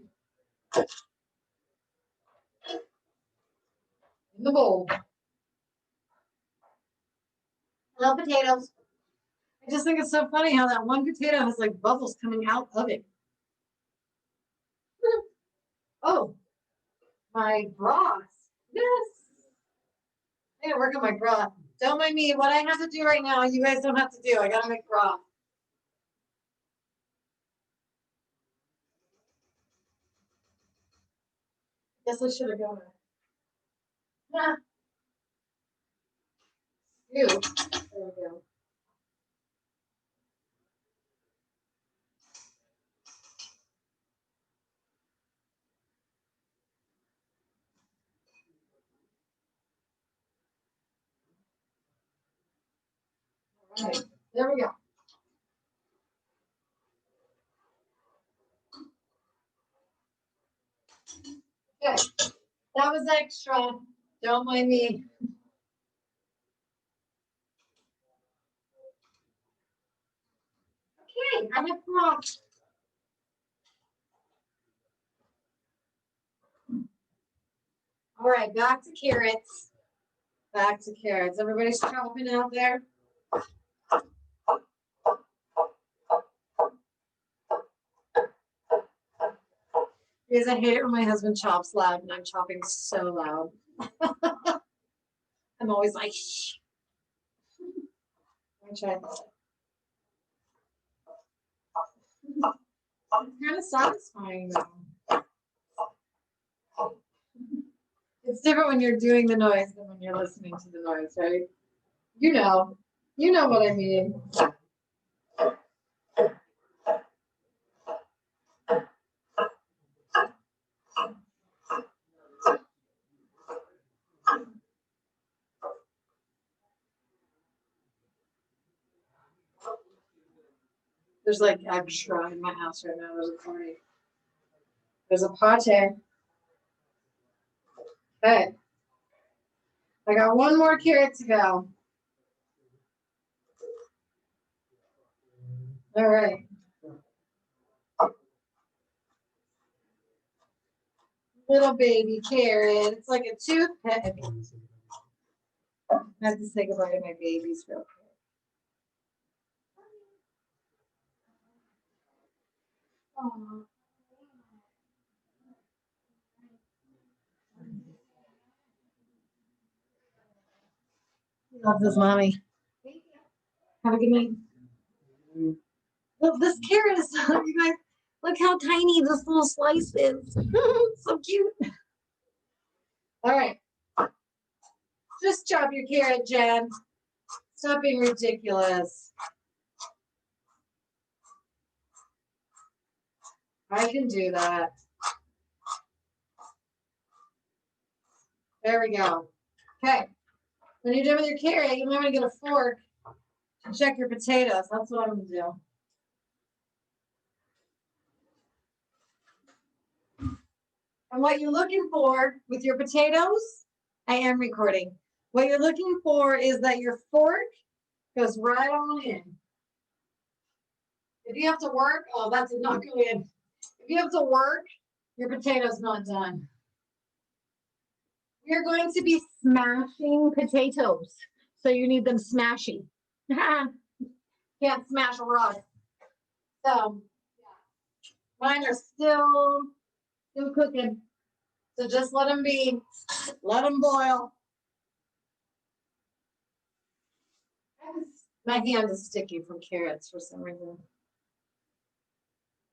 In the bowl. I love potatoes. I just think it's so funny how that one potato has like bubbles coming out of it. Oh, my broth. Yes. I gotta work on my broth. Don't mind me. What I have to do right now, you guys don't have to do. I gotta make broth. Guess I should have gone. Nah. Ew. There we go. All right. There we go. Okay. That was extra. Don't mind me. Okay, I have broth. All right, back to carrots. Back to carrots. Everybody's chopping out there. Because I hate it when my husband chops loud and I'm chopping so loud. I'm always like, shh. Let me try this. It's kind of satisfying though. It's different when you're doing the noise than when you're listening to the noise, right? You know what I mean. There's like extra in my house right now. There's a party. There's a party. Okay. I got one more carrot to go. All right. Little baby carrot. It's like a toothpick. I have to say goodbye to my babies real quick. Aww. Love this, mommy. Have a good night. Look, this carrot is, you guys, look how tiny this little slice is. So cute. All right. Just chop your carrot, Jen. Stop being ridiculous. I can do that. There we go. Okay. When you're done with your carrot, you might want to get a fork and check your potatoes. That's what I'm going to do. And what you're looking for with your potatoes, I am recording. What you're looking for is that your fork goes right on in. If you have to work, oh, that did not go in. If you have to work, your potato's not done. We're going to be smashing potatoes. So you need them smashy. Can't smash a rock. So mine are still cooking. So just let them be. Let them boil. My hand is sticky from carrots for some reason.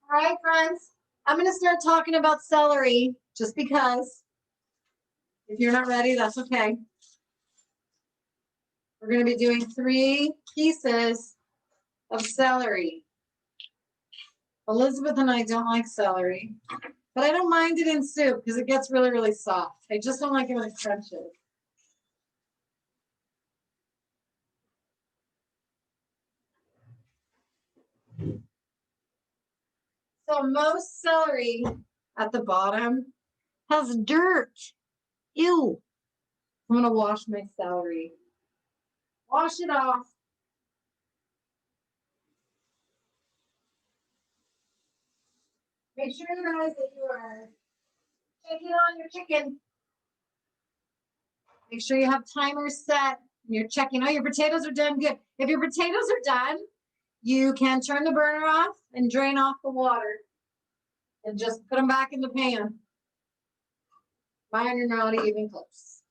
All right, friends. I'm going to start talking about celery just because. If you're not ready, that's okay. We're going to be doing 3 pieces of celery. Elizabeth and I don't like celery, but I don't mind it in soup because it gets really, really soft. I just don't like it when it crunches. So most celery at the bottom has dirt. Ew. I'm going to wash my celery. Wash it off. Make sure, guys, that you are checking on your chicken. Make sure you have timers set. And you're checking. Oh, your potatoes are done. Good. If your potatoes are done, you can turn the burner off and drain off the water. And just put them back in the pan. Mine are not even close.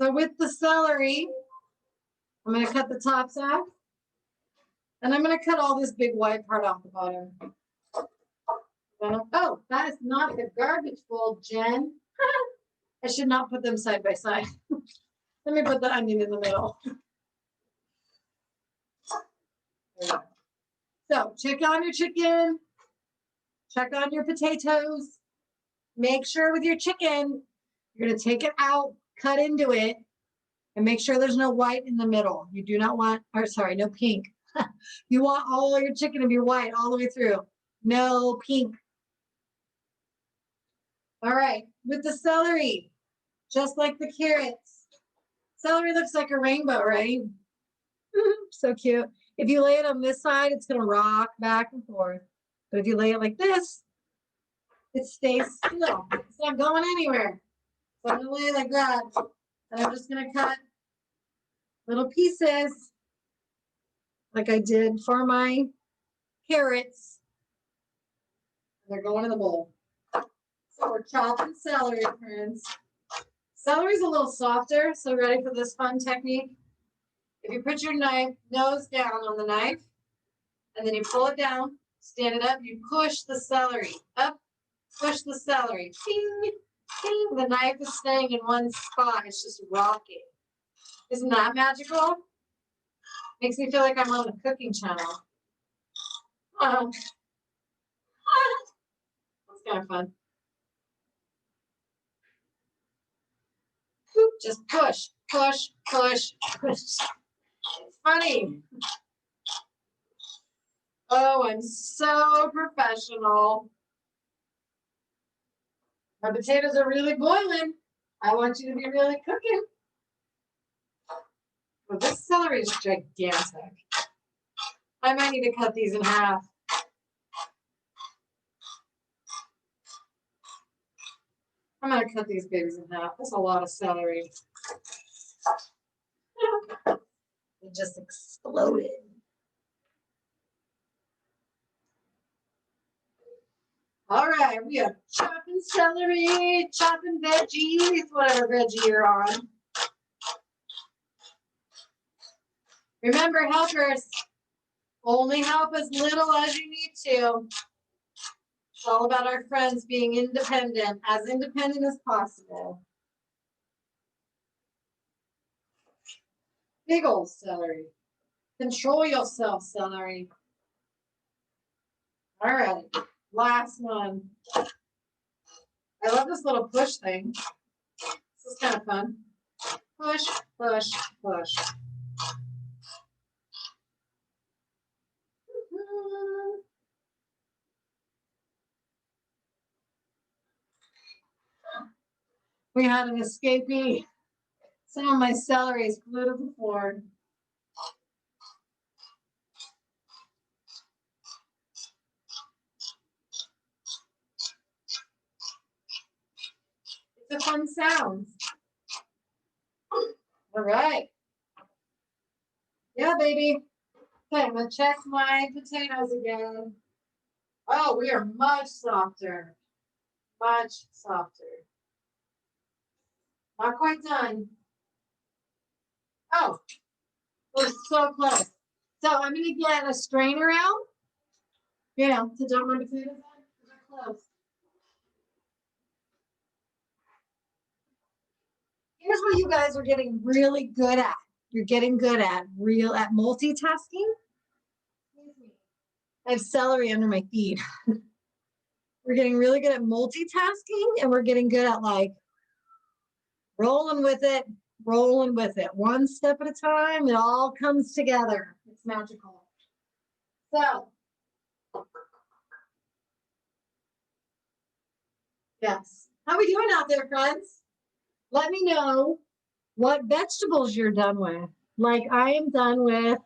So with the celery, I'm going to cut the tops off. And I'm going to cut all this big white part off the bottom. Oh, that is not the garbage bowl, Jen. I should not put them side by side. Let me put the onion in the middle. So check on your chicken. Check on your potatoes. Make sure with your chicken, you're going to take it out, cut into it, and make sure there's no white in the middle. You do not want, or sorry, no pink. You want all your chicken to be white all the way through. No pink. All right, with the celery, just like the carrots. Celery looks like a rainbow, right? So cute. If you lay it on this side, it's going to rock back and forth. But if you lay it like this, it stays still. It's not going anywhere. So I'm going to lay it like that. And I'm just going to cut little pieces like I did for my carrots. They're going in the bowl. So we're chopping celery, friends. Celery's a little softer, so ready for this fun technique? If you put your nose down on the knife, and then you pull it down, stand it up, you push the celery up, push the celery. Ding, ding. The knife is staying in one spot. It's just rocking. Isn't that magical? Makes me feel like I'm on a cooking channel. That's kind of fun. Just push, push, push, push. It's funny. Oh, I'm so professional. My potatoes are really boiling. I want you to be really cooking. Well, this celery is gigantic. I might need to cut these in half. I'm going to cut these babies in half. That's a lot of celery. It just exploded. All right, we are chopping celery, chopping veggies, whatever veggie you're on. Remember, helpers, only help as little as you need to. It's all about our friends being independent as possible. Big old celery. Control yourself, celery. All right, last one. I love this little push thing. This is kind of fun. Push, push, push. We had an escapee. Some of my celery is glued to the floor. It's a fun sound. All right. Yeah, baby. Okay, I'm going to check my potatoes again. Oh, we are much softer. Much softer. Not quite done. Oh, we're so close. So I'm going to get a strainer out, to dump my potatoes in. We're close. Here's what you guys are getting really good at. You're getting good at multitasking. I have celery under my feet. We're getting really good at multitasking, and we're getting good at rolling with it, one step at a time. It all comes together. It's magical. So Yes. How are we doing out there, friends? Let me know what vegetables you're done with. Like I am done with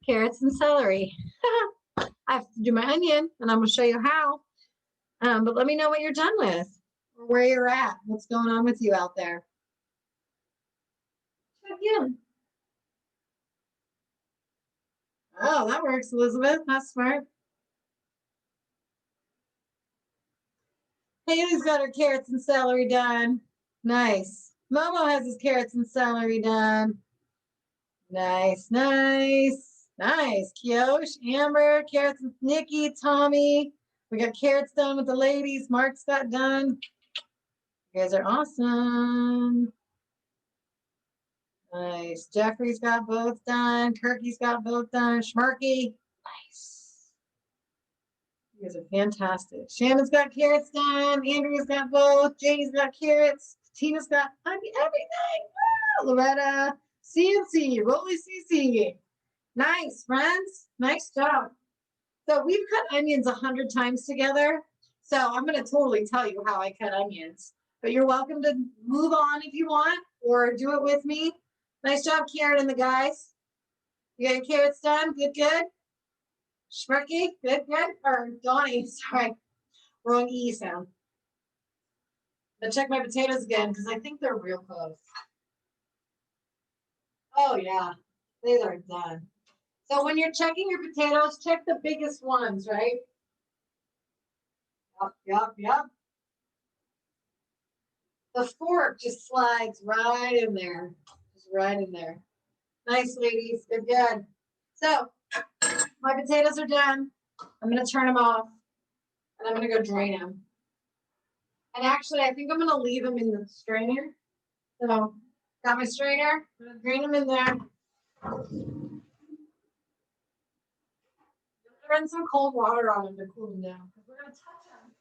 carrots and celery. I have to do my onion, and I'm going to show you how. But let me know what you're done with, or where you're at. What's going on with you out there? Check in. Oh, that works, Elizabeth. That's smart. Haley's got her carrots and celery done. Nice. Momo has his carrots and celery done. Nice, nice, nice. Kiosh, Amber, carrots and Nikki, Tommy. We got carrots done with the ladies. Mark's got done. You guys are awesome. Nice. Jeffrey's got both done. Kirky's got both done. Schmarky. Nice. You guys are fantastic. Shannon's got carrots done. Andrea's got both. Janie's got carrots. Tina's got everything. Ah, Loretta. CNC. Rolly CC. Nice, friends. Nice job. So we've cut onions 100 times together. So I'm going to totally tell you how I cut onions. But you're welcome to move on if you want or do it with me. Nice job, Karen and the guys. You got your carrots done? Good, good. Schmirky, good, good. Or Donnie, sorry. Wrong E sound. But check my potatoes again because I think they're real close. Oh, yeah. They are done. So when you're checking your potatoes, check the biggest ones, right? Yep. The fork just slides right in there. Just right in there. Nice, ladies. Good, good. So my potatoes are done. I'm going to turn them off. And I'm going to go drain them. And actually, I think I'm going to leave them in the strainer. So got my strainer. I'm going to drain them in there. Run some cold water on them to cool them down. Because we're going to touch them.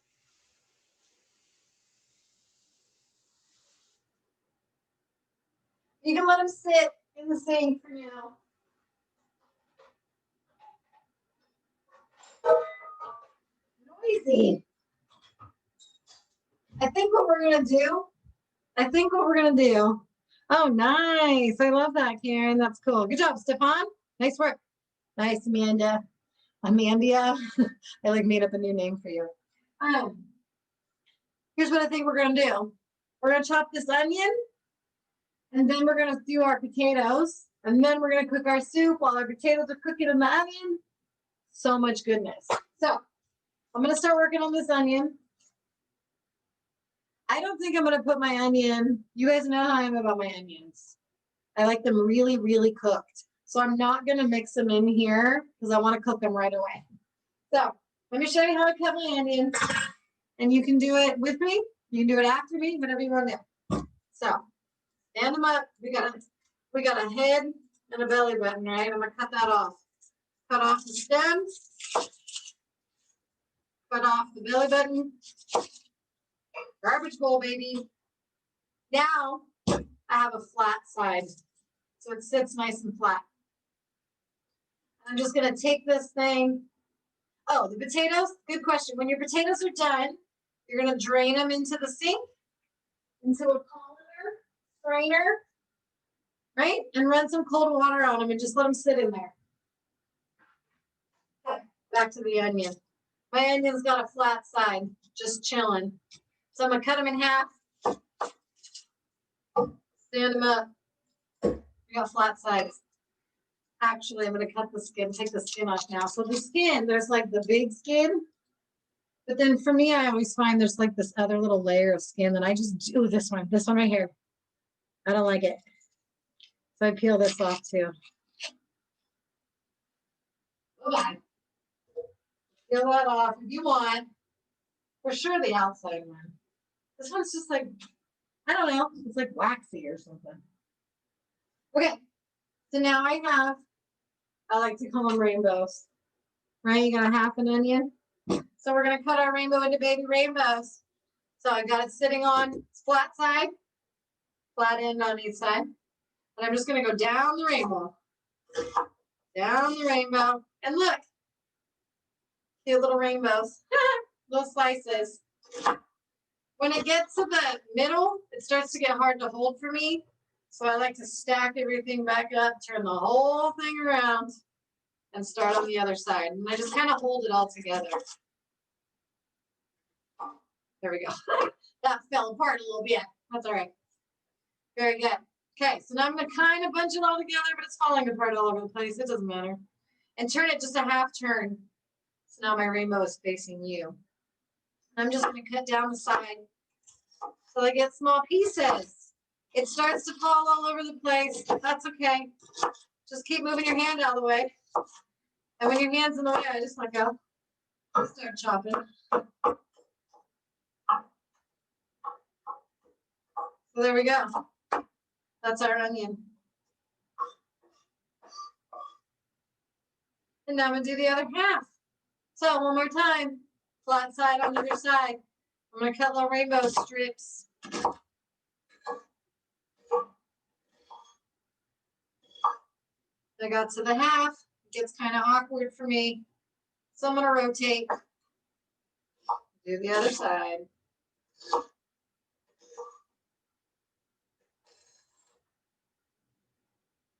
You can let them sit in the sink for now. Noisy. I think what we're going to do. Oh, nice. I love that, Karen. That's cool. Good job, Stefan. Nice work. Nice, Amanda. Amandia. I like made up a new name for you. Here's what I think we're going to do. We're going to chop this onion, and then we're going to do our potatoes, and then we're going to cook our soup while our potatoes are cooking in the onion. So much goodness. So I'm going to start working on this onion. I don't think I'm going to put my onion. You guys know how I am about my onions. I like them really, really cooked. So I'm not going to mix them in here because I want to cook them right away. So let me show you how I cut my onions. And you can do it with me. You can do it after me, whatever you want to do. So stand them up. We got a head and a belly button, right? I'm going to cut that off. Cut off the stem. Cut off the belly button. Garbage bowl, baby. Now I have a flat side. So it sits nice and flat. I'm just going to take this thing. Oh, the potatoes? Good question. When your potatoes are done, you're going to drain them into the sink, into a colander, strainer, right? And run some cold water on them and just let them sit in there. Okay, back to the onion. My onion's got a flat side, just chilling. So I'm going to cut them in half. Stand them up. We got flat sides. Actually, I'm going to cut the skin, take the skin off now. So the skin, there's like the big skin. But then for me, I always find there's like this other little layer of skin that I just do this one right here. I don't like it. So I peel this off too. Okay. Peel that off if you want. For sure the outside one. This one's just like, I don't know. It's like waxy or something. Okay. So now I like to call them rainbows. Right? You got a half an onion. So we're going to cut our rainbow into baby rainbows. So I got it sitting on its flat side, flat end on each side. And I'm just going to go down the rainbow. Down the rainbow. And look. Cute little rainbows. Little slices. When it gets to the middle, it starts to get hard to hold for me. So I like to stack everything back up, turn the whole thing around, and start on the other side. And I just kind of hold it all together. There we go. That fell apart a little bit. That's all right. Very good. Okay, so now I'm going to kind of bunch it all together, but it's falling apart all over the place. It doesn't matter. And turn it just a half turn. So now my rainbow is facing you. I'm just going to cut down the side so I get small pieces. It starts to fall all over the place. That's okay. Just keep moving your hand out of the way. And when your hand's in the way, I just let go. Start chopping. So there we go. That's our onion. And now I'm going to do the other half. So one more time. Flat side on the other side. I'm going to cut little rainbow strips. I got to the half. It gets kind of awkward for me. So I'm going to rotate. Do the other side.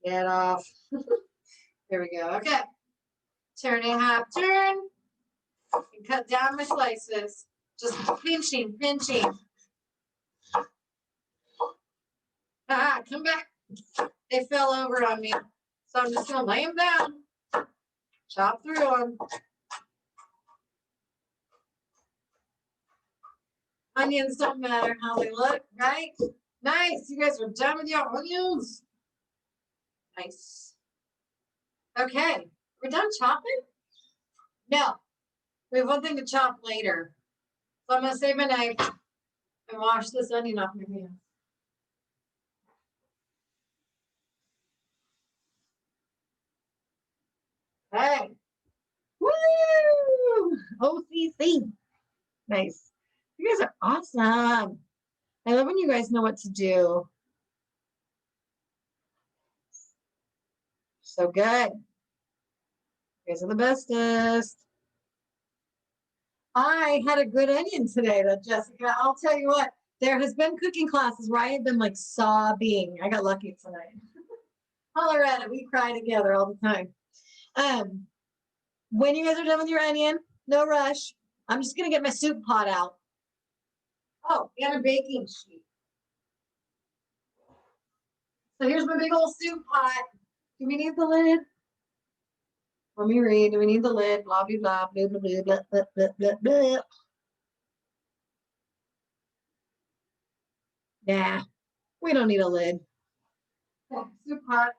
Get off. There we go. Okay. Turn a half turn. And cut down my slices. Just pinching, pinching. Ah, come back. They fell over on me. So I'm just going to lay them down. Chop through them. Onions don't matter how they look, right? Nice. You guys are done with your onions. Nice. Okay. We're done chopping? No. We have one thing to chop later. So I'm going to save my knife and wash this onion off my hands. Okay. Woo! OCC. Nice. You guys are awesome. I love when you guys know what to do. So good. You guys are the bestest. I had a good onion today, though, Jessica. I'll tell you what. There has been cooking classes where I have been like sobbing. I got lucky tonight. Colorado, we cry together all the time. When you guys are done with your onion, no rush. I'm just gonna get my soup pot out. Oh, and a baking sheet. So here's my big old soup pot. Do we need the lid? Let me read. Do we need the lid? Blah, blah, blah, blah, blah, blah, blah, blah, blah, blah. Nah, we don't need a lid. Okay, soup pot.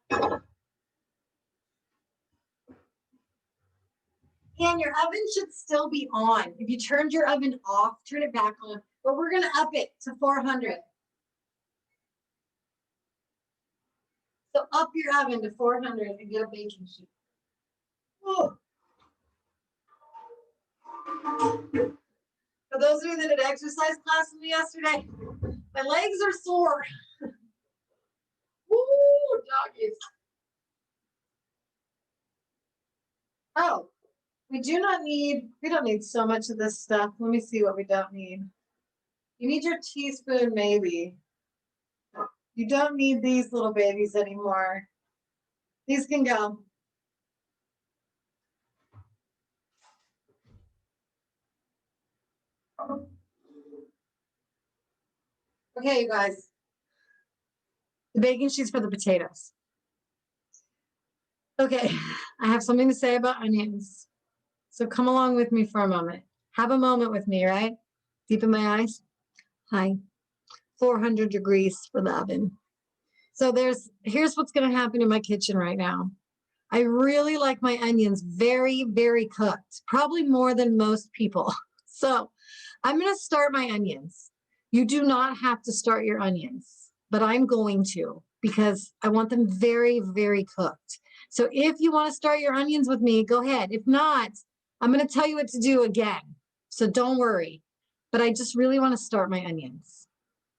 And your oven should still be on. If you turned your oven off, turn it back on. But we're going to up it to 400. So up your oven to 400 and get a baking sheet. Oh. For those of you that had exercise class with me yesterday, my legs are sore. Woo, doggies. Oh, we don't need so much of this stuff. Let me see what we don't need. You need your teaspoon, maybe. You don't need these little babies anymore. These can go. Okay, you guys. The baking sheet's for the potatoes. Okay, I have something to say about onions. So come along with me for a moment. Have a moment with me, right? Deep in my eyes. Hi. 400 degrees for the oven. So here's what's going to happen in my kitchen right now. I really like my onions very, very cooked, probably more than most people. So I'm going to start my onions. You do not have to start your onions, but I'm going to because I want them very, very cooked. So if you want to start your onions with me, go ahead. If not, I'm going to tell you what to do again. So don't worry. But I just really want to start my onions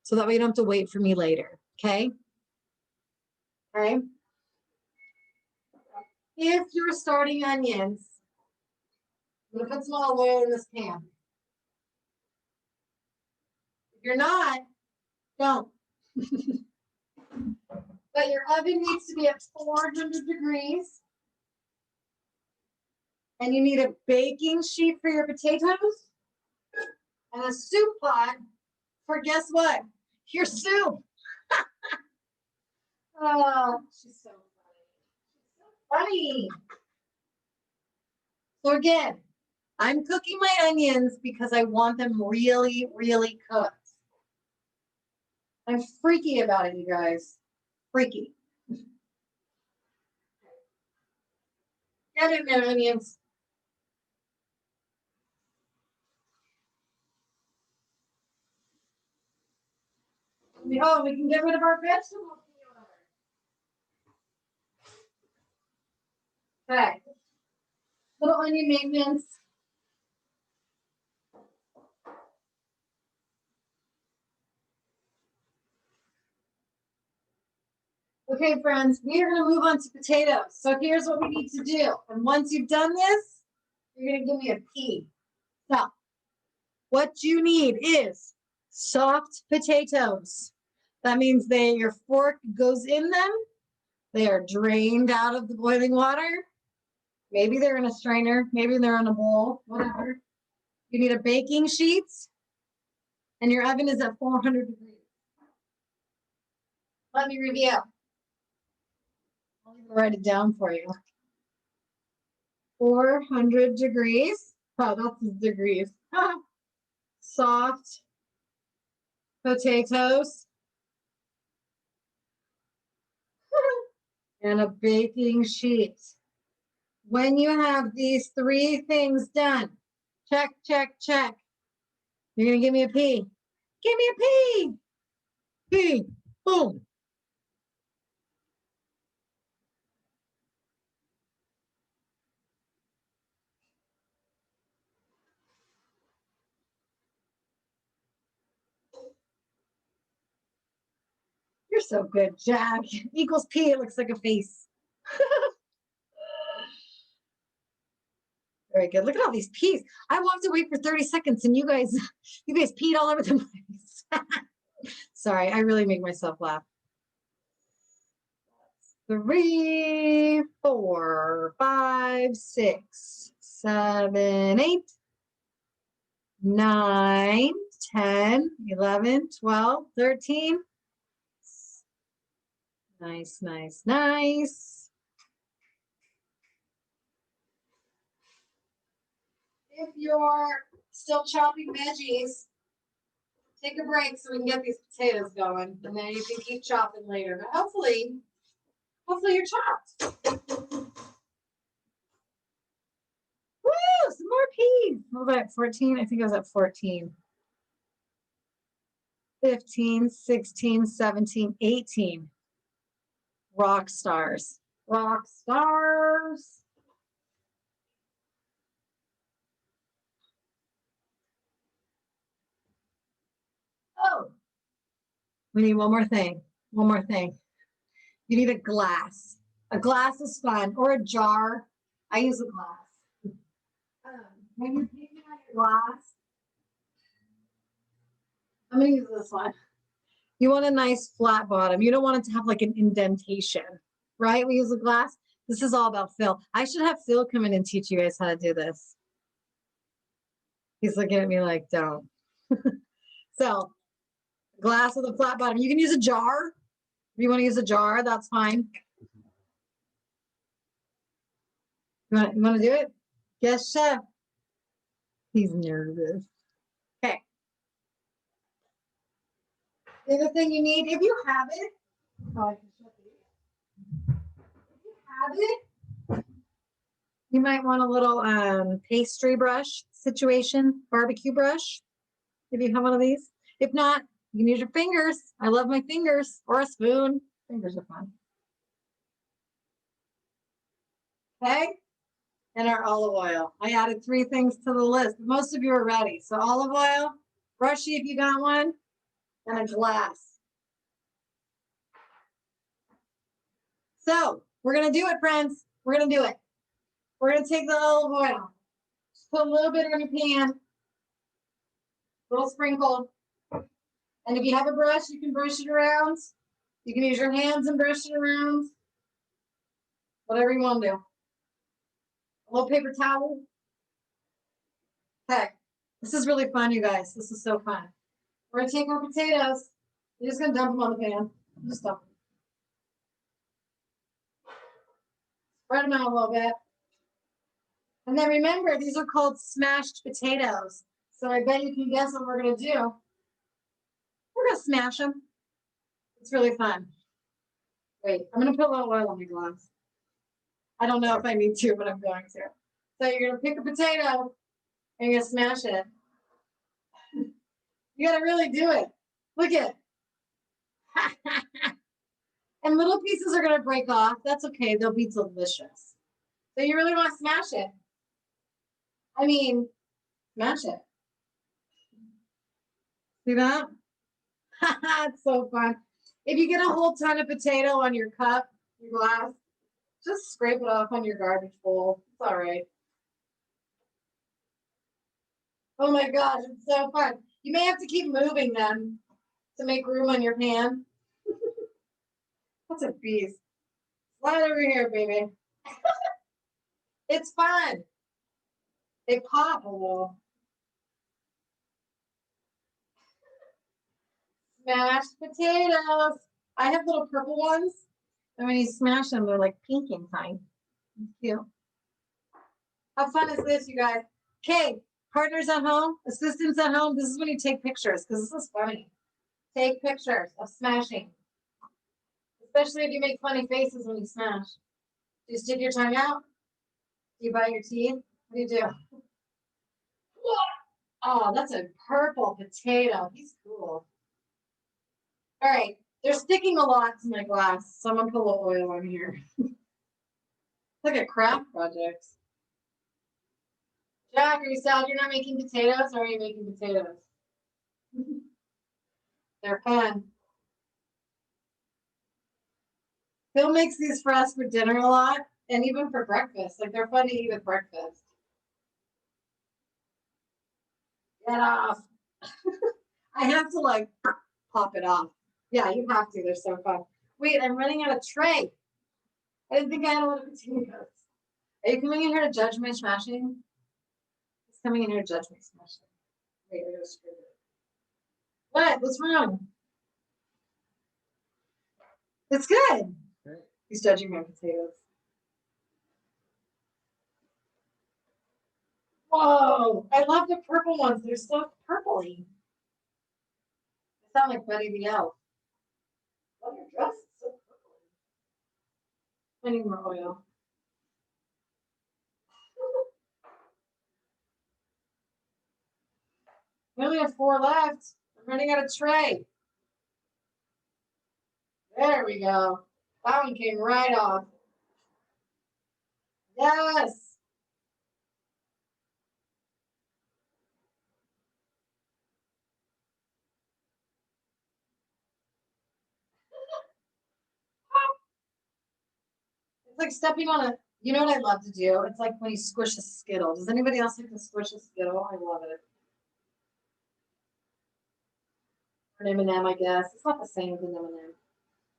so that way you don't have to wait for me later. Okay? Okay? If you're starting onions, I'm going to put some olive oil in this pan. you're not, don't. But your oven needs to be at 400 degrees. And you need a baking sheet for your potatoes and a soup pot for guess what? Your soup. Oh, she's so funny. She's so funny. So again, I'm cooking my onions because I want them really, really cooked. I'm freaky about it, you guys. Freaky. Get in there, onions. Oh, we can get rid of our vegetables. Okay. Little onion maintenance. Okay, friends, we are going to move on to potatoes. So here's what we need to do. And once you've done this, you're going to give me a P. So what you need is soft potatoes. That means your fork goes in them. They are drained out of the boiling water. Maybe they're in a strainer. Maybe they're in a bowl, whatever. You need a baking sheet. And your oven is at 400 degrees. Let me review. I'll even write it down for you. 400 degrees. Oh, that's degrees. Soft potatoes. And a baking sheet. When you have these three things done, check, check, check. You're going to give me a P. Give me a P. P. Boom. You're so good, Jack. Equals P. It looks like a face. Very good. Look at all these peas. I walked away for 30 seconds and you guys peed all over the place. Sorry, I really make myself laugh. 3, 4, 5, 6, 7, 8, 9, 10, 11, 12, 13. Nice, nice, nice. If you're still chopping veggies, take a break so we can get these potatoes going, and then you can keep chopping later. But hopefully you're chopped. Woo! Some more peas. What was I at 14? I think I was at 14. 15, 16, 17, 18. Rock stars. Rock stars. Oh, we need one more thing. One more thing. You need a glass. A glass is fun, or a jar. I use a glass. When you're taking out your glass, I'm going to use this one. You want a nice flat bottom. You don't want it to have like an indentation, right? We use a glass. This is all about Phil. I should have Phil come in and teach you guys how to do this. He's looking at me like, don't. So, glass with a flat bottom. You can use a jar. If you want to use a jar, that's fine. You want to do it? Yes, chef. He's nervous. Okay. The other thing you need, if you have it, oh, I can shut it. If you have it, you might want a little pastry brush situation, barbecue brush, if you have one of these. If not, you can use your fingers. I love my fingers, or a spoon. Fingers are fun. Okay, and our olive oil. I added 3 things to the list. Most of you are ready. So olive oil, brushy if you got one, and a glass. So we're going to do it, friends. We're going to do it. We're going to take the olive oil. Just put a little bit in your pan. Little sprinkle. And if you have a brush, you can brush it around. You can use your hands and brush it around. Whatever you want to do. A little paper towel. Okay. This is really fun, you guys. This is so fun. We're going to take our potatoes. You're just going to dump them on the pan. Just dump them. Spread them out a little bit. And then remember, these are called smashed potatoes. So I bet you can guess what we're going to do. We're going to smash them. It's really fun. Wait, I'm going to put a little oil on my gloves. I don't know if I need to, but I'm going to. So you're going to pick a potato and you're going to smash it. You got to really do it. Look at it. And little pieces are going to break off. That's okay. They'll be delicious. So you really want to smash it. I mean, smash it. See that? It's so fun. If you get a whole ton of potato on your cup, your glass, just scrape it off on your garbage bowl. It's all right. Oh my gosh, it's so fun. You may have to keep moving them to make room on your pan. That's a beast. Slide over here, baby. It's fun. They pop a little. Smashed potatoes. I have little purple ones. And when you smash them, they're like pink inside. It's cute. How fun is this, you guys? Okay, partners at home, assistants at home. This is when you take pictures because this is funny. Take pictures of smashing. Especially if you make funny faces when you smash. Do you stick your tongue out? Do you bite your teeth? What do you do? Oh, that's a purple potato. He's cool. All right, they're sticking a lot to my glass, so I'm gonna put a little oil on here. Like a craft project. Jack, are you sad you're not making potatoes, or are you making potatoes? They're fun. Phil makes these for us for dinner a lot, and even for breakfast. Like, they're fun to eat with breakfast. Get off. I have to, like, pop it off. Yeah, you have to. They're so fun. Wait, I'm running out of tray. I didn't think I had a lot of potatoes. Are you coming in here to judge my smashing? He's coming in here to judge my smashing. Wait, I gotta screw it. What? What's wrong? It's good. Right. He's judging my potatoes. Whoa! I love the purple ones. They're so purpley. I sound like Buddy the Elf. Love your dress. It's so purpley. I need more oil. We only have 4 left. I'm running out of tray. There we go. That one came right off. Yes. It's like stepping on a, you know what I love to do? It's like when you squish a Skittle. Does anybody else like to squish a Skittle? I love it. Or an M&M, I guess. It's not the same as an M&M.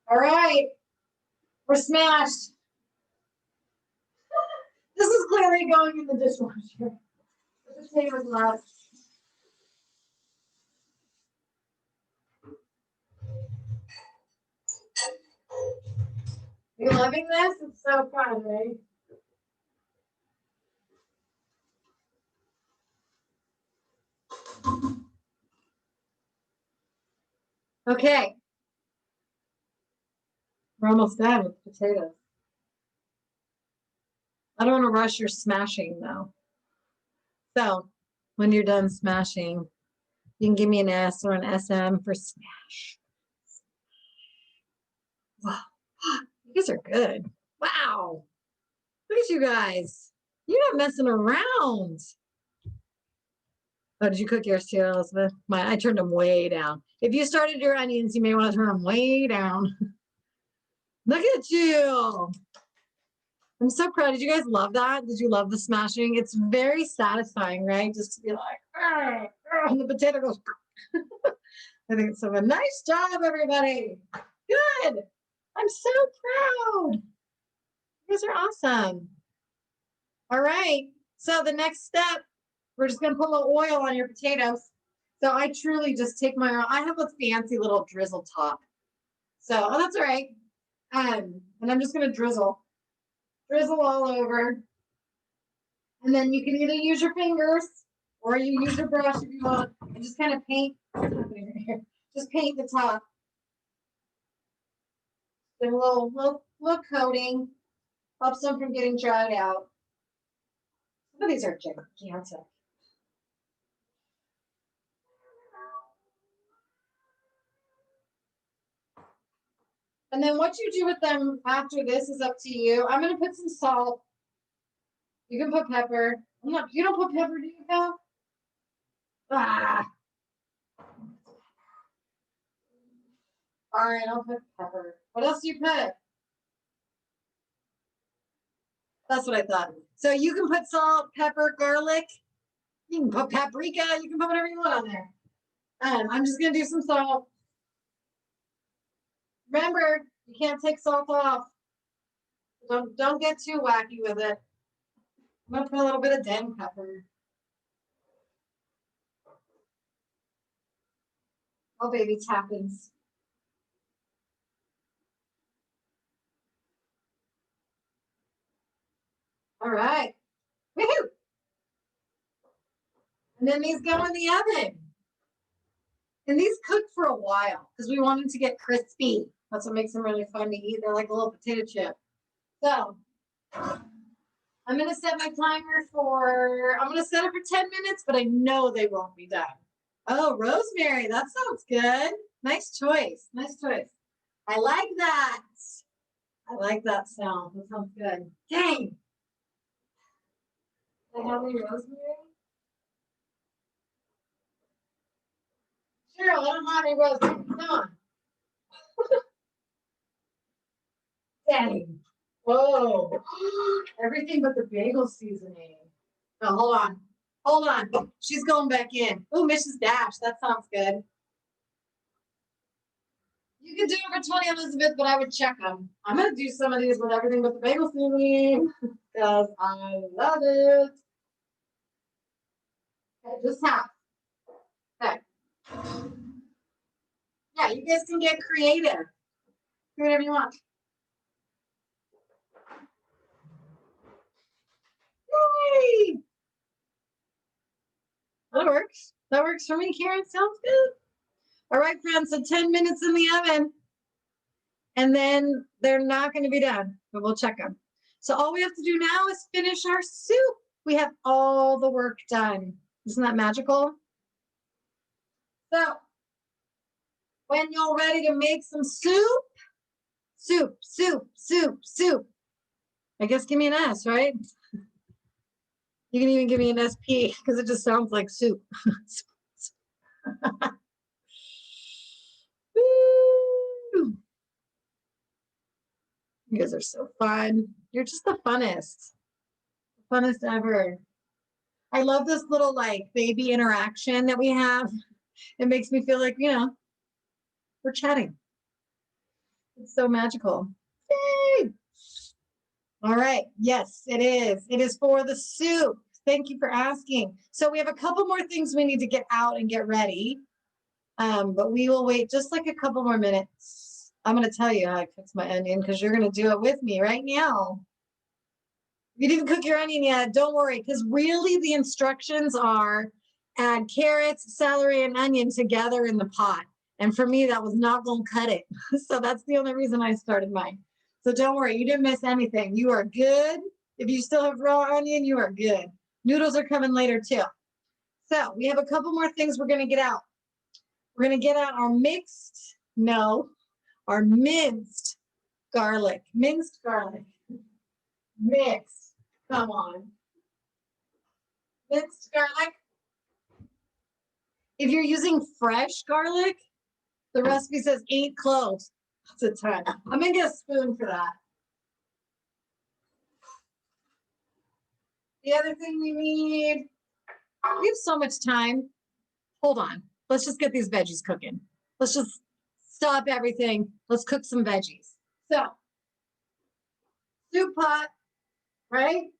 All right. We're smashed. This is clearly going in the dishwasher. The potatoes left. You loving this? It's so fun, right? Okay. We're almost done with potatoes. I don't want to rush your smashing though. So when you're done smashing, you can give me an S or an SM for smash. Wow. You guys are good. Wow. Look at you guys. You're not messing around. Oh, did you cook yours too, Elizabeth? I turned them way down. If you started your onions, you may want to turn them way down. Look at you. I'm so proud. Did you guys love that? Did you love the smashing? It's very satisfying, right? Just to be like, and the potato goes. I think it's so good. Nice job, everybody. Good. I'm so proud. You guys are awesome. All right. So the next step, we're just going to put a little oil on your potatoes. So I truly just take I have a fancy little drizzle top. So that's all right. And I'm just going to drizzle all over. And then you can either use your fingers or you use your brush if you want, and just kind of paint. Just paint the top. Then a little coating helps them from getting dried out. Some of these are gigantic. And then what you do with them after this is up to you. I'm going to put some salt. You can put pepper. You don't put pepper, do you, Cal? Ah. All right, I'll put pepper. What else do you put? That's what I thought. So you can put salt, pepper, garlic. You can put paprika. You can put whatever you want on there. I'm just going to do some salt. Remember, you can't take salt off. Don't get too wacky with it. I'm going to put a little bit of dang pepper. Oh, baby, it happens. All right. Woohoo! And then these go in the oven. And these cook for a while because we want them to get crispy. That's what makes them really fun to eat. They're like a little potato chip. So I'm going to set my timer I'm going to set it for 10 minutes, but I know they won't be done. Oh, rosemary. That sounds good. Nice choice. Nice choice. I like that. I like that sound. That sounds good. Dang. Do I have any rosemary? Cheryl, I don't have any rosemary. Come on. Dang. Whoa. Everything but the bagel seasoning. Oh, hold on. Hold on. She's going back in. Oh, Mrs. Dash. That sounds good. You could do it for 20, Elizabeth, but I would check them. I'm going to do some of these with everything but the bagel seasoning because I love it. Okay, just half. Okay. Yeah, you guys can get creative. Do whatever you want. Yay! That works. That works for me, Karen. Sounds good. All right, friends. So 10 minutes in the oven. And then they're not going to be done, but we'll check them. So all we have to do now is finish our soup. We have all the work done. Isn't that magical? So when you're ready to make some soup, I guess give me an S, right? You can even give me an SP because it just sounds like soup. Woo! You guys are so fun. You're just the funnest. Funnest ever. I love this little like baby interaction that we have. It makes me feel like, we're chatting. It's so magical. Yay! All right. Yes, it is. It is for the soup. Thank you for asking. So we have a couple more things we need to get out and get ready. But we will wait just like a couple more minutes. I'm going to tell you how I fix my onion because you're going to do it with me right now. If you didn't cook your onion yet, don't worry, because really the instructions are add carrots, celery, and onion together in the pot. And for me, that was not going to cut it. So that's the only reason I started mine. So don't worry, you didn't miss anything. You are good. If you still have raw onion, you are good. Noodles are coming later too. So we have a couple more things we're going to get out. We're going to get out our minced garlic. Minced garlic. Mixed. Come on. Minced garlic. If you're using fresh garlic, the recipe says 8 cloves. That's a ton. I'm going to get a spoon for that. The other thing we need, we have so much time. Hold on. Let's just get these veggies cooking. Let's just stop everything. Let's cook some veggies. So, soup pot, right?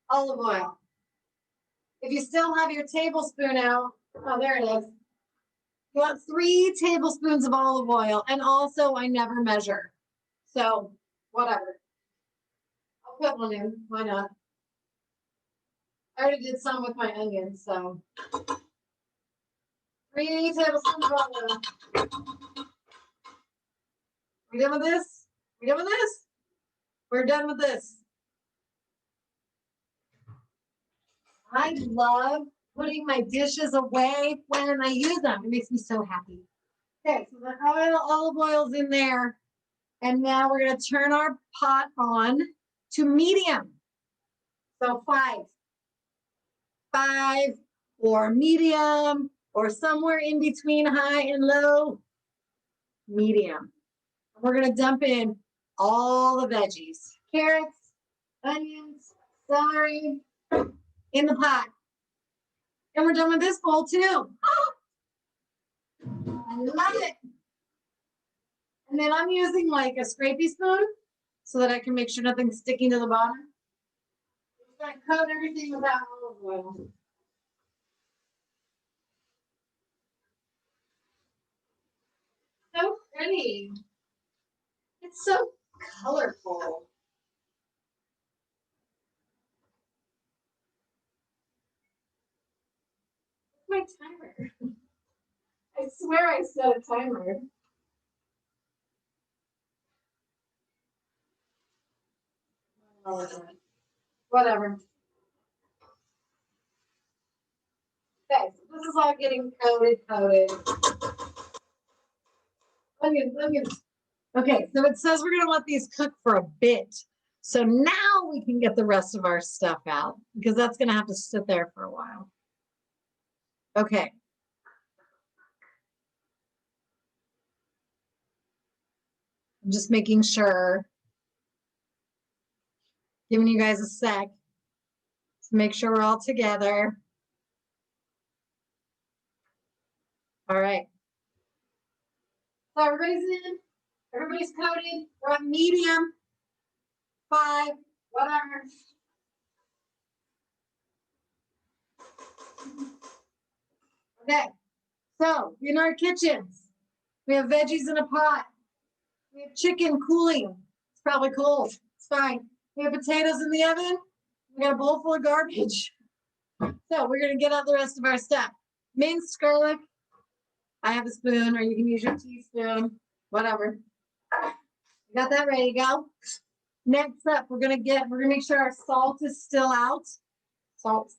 Olive oil. If you still have your tablespoon out, oh, there it is. You want 3 tablespoons of olive oil. And also, I never measure. So, whatever. I'll put one in. Why not? I already did some with my onions, so. 3 tablespoons of olive oil. We done with this? We done with this? We're done with this. I love putting my dishes away when I use them. It makes me so happy. Okay, so the olive oil's in there. And now we're going to turn our pot on to medium. So 5 or medium or somewhere in between high and low, medium. We're going to dump in all the veggies, carrots, onions, celery in the pot. And we're done with this bowl too. I love it. And then I'm using like a scrapey spoon so that I can make sure nothing's sticking to the bottom. I'm going to coat everything with that olive oil. So pretty. It's so colorful. My timer. I swear I set a timer. Whatever. Okay, so this is all getting coated. Onions. Okay, so it says we're gonna let these cook for a bit. So now we can get the rest of our stuff out because that's gonna have to sit there for a while. Okay. I'm just making sure, giving you guys a sec to make sure we're all together. All right. So everybody's in, everybody's coated. We're at medium, 5, whatever. Okay, so in our kitchens, we have veggies in a pot. We have chicken cooling. It's probably cold. It's fine. We have potatoes in the oven. We got a bowl full of garbage. So we're gonna get out the rest of our stuff. Minced garlic. I have a spoon, or you can use your teaspoon, whatever. Got that ready to go. Next up, we're gonna make sure our salt is still out. Salt.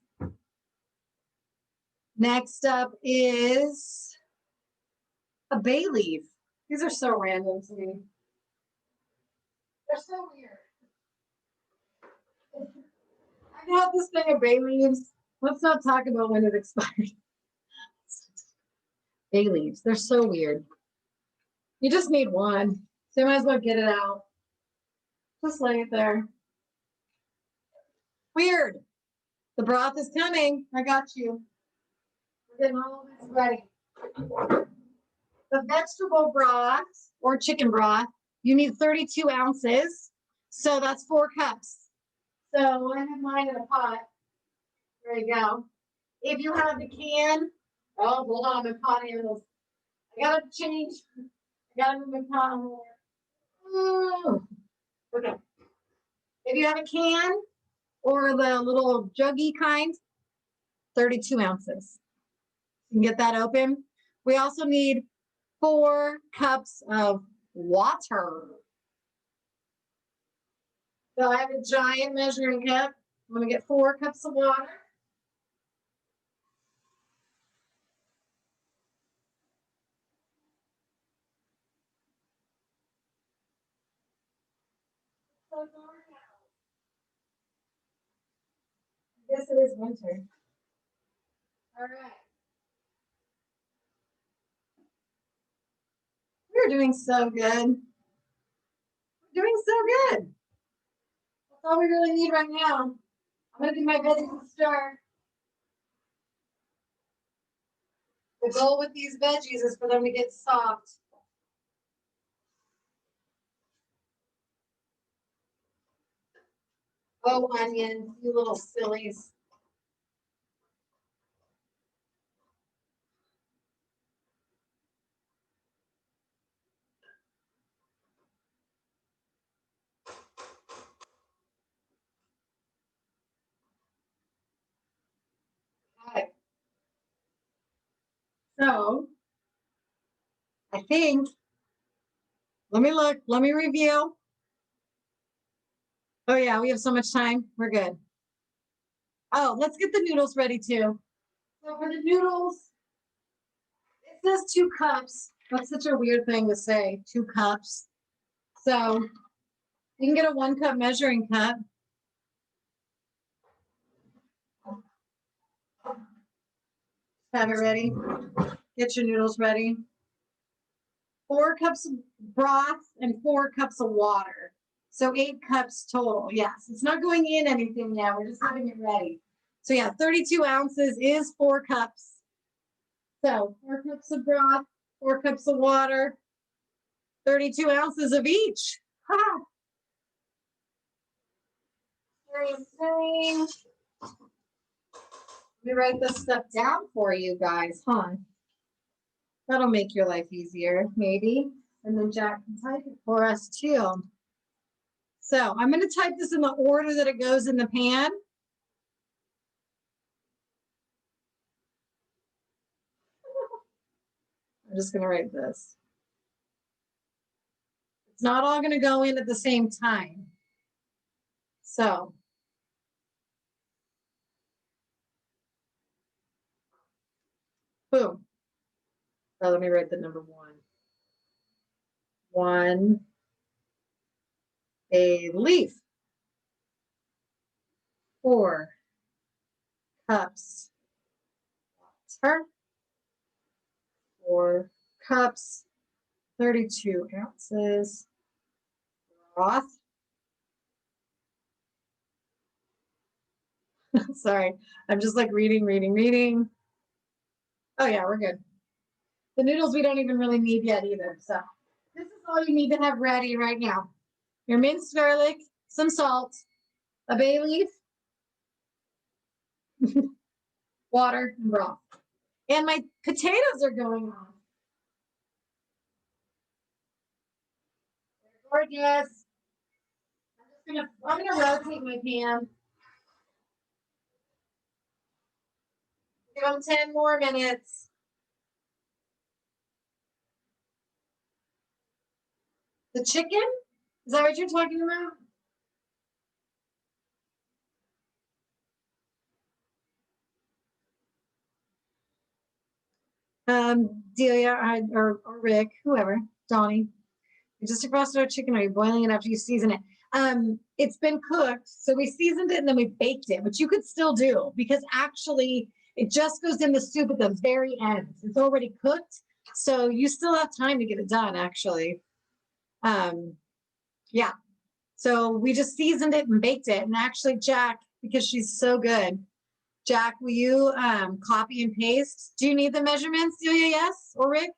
Next up is a bay leaf. These are so random to me. They're so weird. I got this thing of bay leaves. Let's not talk about when it expired. Bay leaves. They're so weird. You just need one. So you might as well get it out. Just lay it there. Weird. The broth is coming. I got you. We're getting all of this ready. The vegetable broth or chicken broth, you need 32 ounces. So that's 4 cups. So I have mine in a pot. There you go. If you have the can, oh, hold on, my pot handles. I gotta change. I gotta move my pot over. Okay. If you have a can or the little juggy kind, 32 ounces. You can get that open. We also need 4 cups of water. So I have a giant measuring cup. I'm gonna get 4 cups of water. I guess it is winter. All right. We're doing so good. We're doing so good. That's all we really need right now. I'm gonna do my vegetable stir. The goal with these veggies is for them to get soft. Oh, onions, you little sillies. Okay. So I think, let me look, let me review. Oh yeah, we have so much time. We're good. Oh, let's get the noodles ready too. So for the noodles, it says 2 cups. That's such a weird thing to say, 2 cups. So you can get a 1 cup measuring cup. Have it ready. Get your noodles ready. 4 cups of broth and 4 cups of water. So 8 cups total. Yes, it's not going in anything yet. We're just having it ready. So yeah, 32 ounces is 4 cups. So 4 cups of broth, 4 cups of water, 32 ounces of each. Ha! Very insane. Let me write this stuff down for you guys, huh? That'll make your life easier, maybe. And then Jack can type it for us too. So I'm going to type this in the order that it goes in the pan. I'm just going to write this. It's not all going to go in at the same time. So boom. Oh, let me write the number 1. 1 bay leaf. 4 cups water. 4 cups, 32 ounces broth. Sorry, I'm just like reading. Oh yeah, we're good. The noodles we don't even really need yet either. So this is all you need to have ready right now. Your minced garlic, some salt, a bay leaf, water, and broth. And my potatoes are going on. They're gorgeous. I'm gonna rotate my pan. Give them 10 more minutes. The chicken? Is that what you're talking about? Delia or Rick, whoever, Donnie. You just defrosted our chicken. Are you boiling it after you season it? It's been cooked, so we seasoned it and then we baked it, but you could still do because actually it just goes in the soup at the very end. It's already cooked, so you still have time to get it done. Actually, yeah. So we just seasoned it and baked it, and actually, Jack, because she's so good. Jack, will you copy and paste? Do you need the measurements, Celia? Yes, or Rick?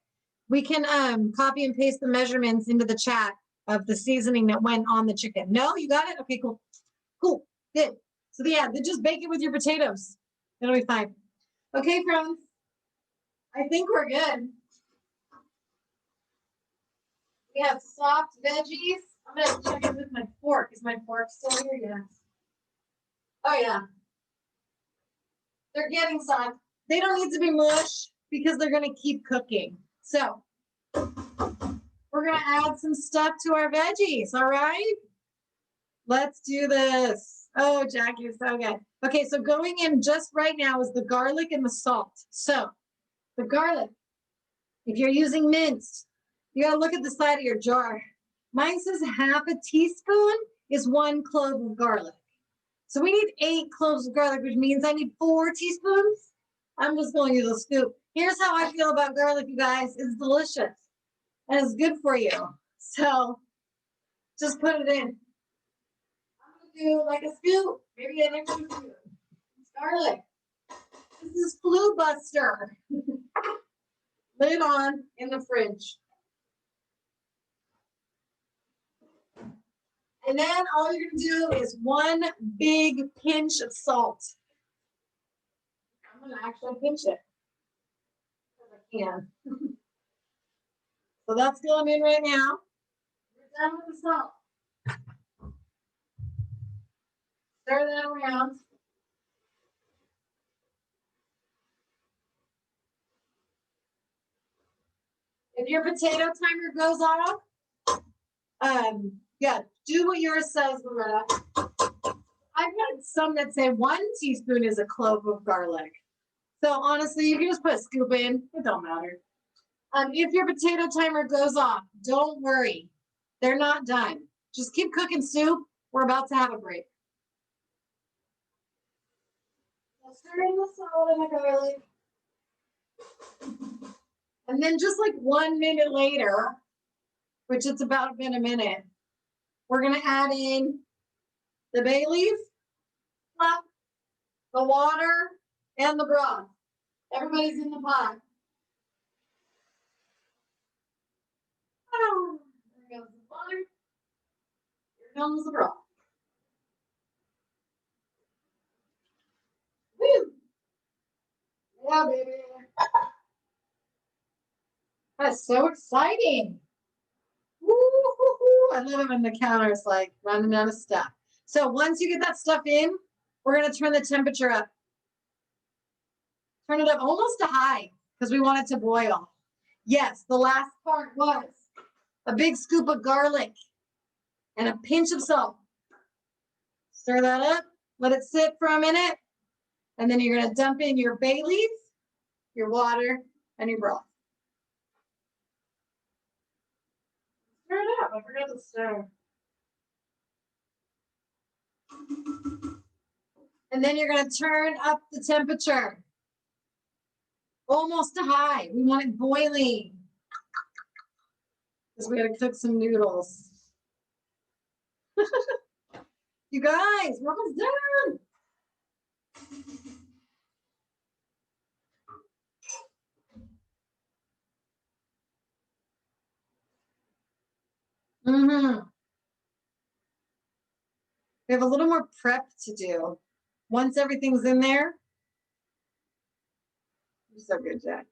We can copy and paste the measurements into the chat of the seasoning that went on the chicken. No, you got it? Okay, cool. Cool, good. So yeah, then just bake it with your potatoes. It'll be fine. Okay, friends. I think we're good. We have soft veggies. I'm gonna check it with my fork. Is my fork still here? Yes. Oh yeah. They're getting soft. They don't need to be mush because they're gonna keep cooking. So we're gonna add some stuff to our veggies, all right? Let's do this. Oh, Jack, you're so good. Okay, so going in just right now is the garlic and the salt. So the garlic, if you're using minced, you gotta look at the side of your jar. Mine says half a teaspoon is 1 clove of garlic. So we need 8 cloves of garlic, which means I need 4 teaspoons. I'm just going to use a scoop. Here's how I feel about garlic, you guys. It's delicious and it's good for you. So just put it in. I'm gonna do like a scoop, maybe an extra scoop. It's garlic. This is flu buster. Lid on in the fridge. And then all you're gonna do is one big pinch of salt. I'm gonna actually pinch it because I can. So that's going in right now. We're done with the salt. Stir that around. If your potato timer goes off, yeah, do what yours says, Loretta. I've had some that say 1 teaspoon is a clove of garlic. So honestly, you can just put a scoop in. It don't matter. If your potato timer goes off, don't worry. They're not done. Just keep cooking soup. We're about to have a break. Stir in the salt and the garlic. And then just like 1 minute later, which it's about been a minute, we're going to add in the bay leaf, the water, and the broth. Everybody's in the pot. Oh, there goes the water. Here comes the broth. Woo! Yeah, baby. That's so exciting. Woo-hoo-hoo. I love it when the counter is like running out of stuff. So once you get that stuff in, we're going to turn the temperature up. Turn it up almost to high because we want it to boil. Yes, the last part was a big scoop of garlic and a pinch of salt. Stir that up, let it sit for a minute, and then you're going to dump in your bay leaf, your water, and your broth. Stir it up. I forgot to stir. And then you're going to turn up the temperature almost to high. We want it boiling because we got to cook some noodles. You guys, we're almost done. We have a little more prep to do. Once everything's in there, you're so good, Jack.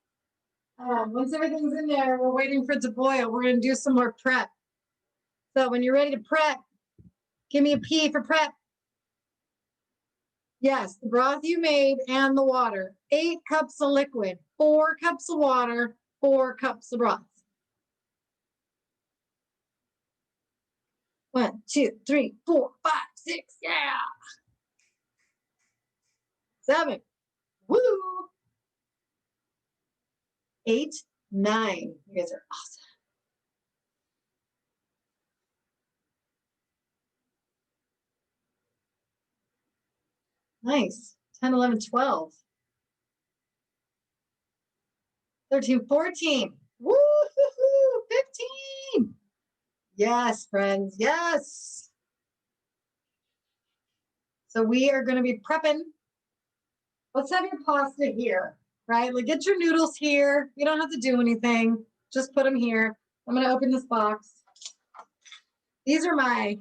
Once everything's in there, we're waiting for it to boil. We're going to do some more prep. So when you're ready to prep, give me a P for prep. Yes, the broth you made and the water. 8 cups of liquid, 4 cups of water, 4 cups of broth. 1, 2, 3, 4, 5, 6, yeah. 7, woo. 8, 9. You guys are awesome. Nice. 10, 11, 12. 13, 14. Woo-hoo-hoo, 15. Yes, friends, yes. So we are going to be prepping. Let's have your pasta here, right? Like get your noodles here. You don't have to do anything. Just put them here. I'm going to open this box. These are my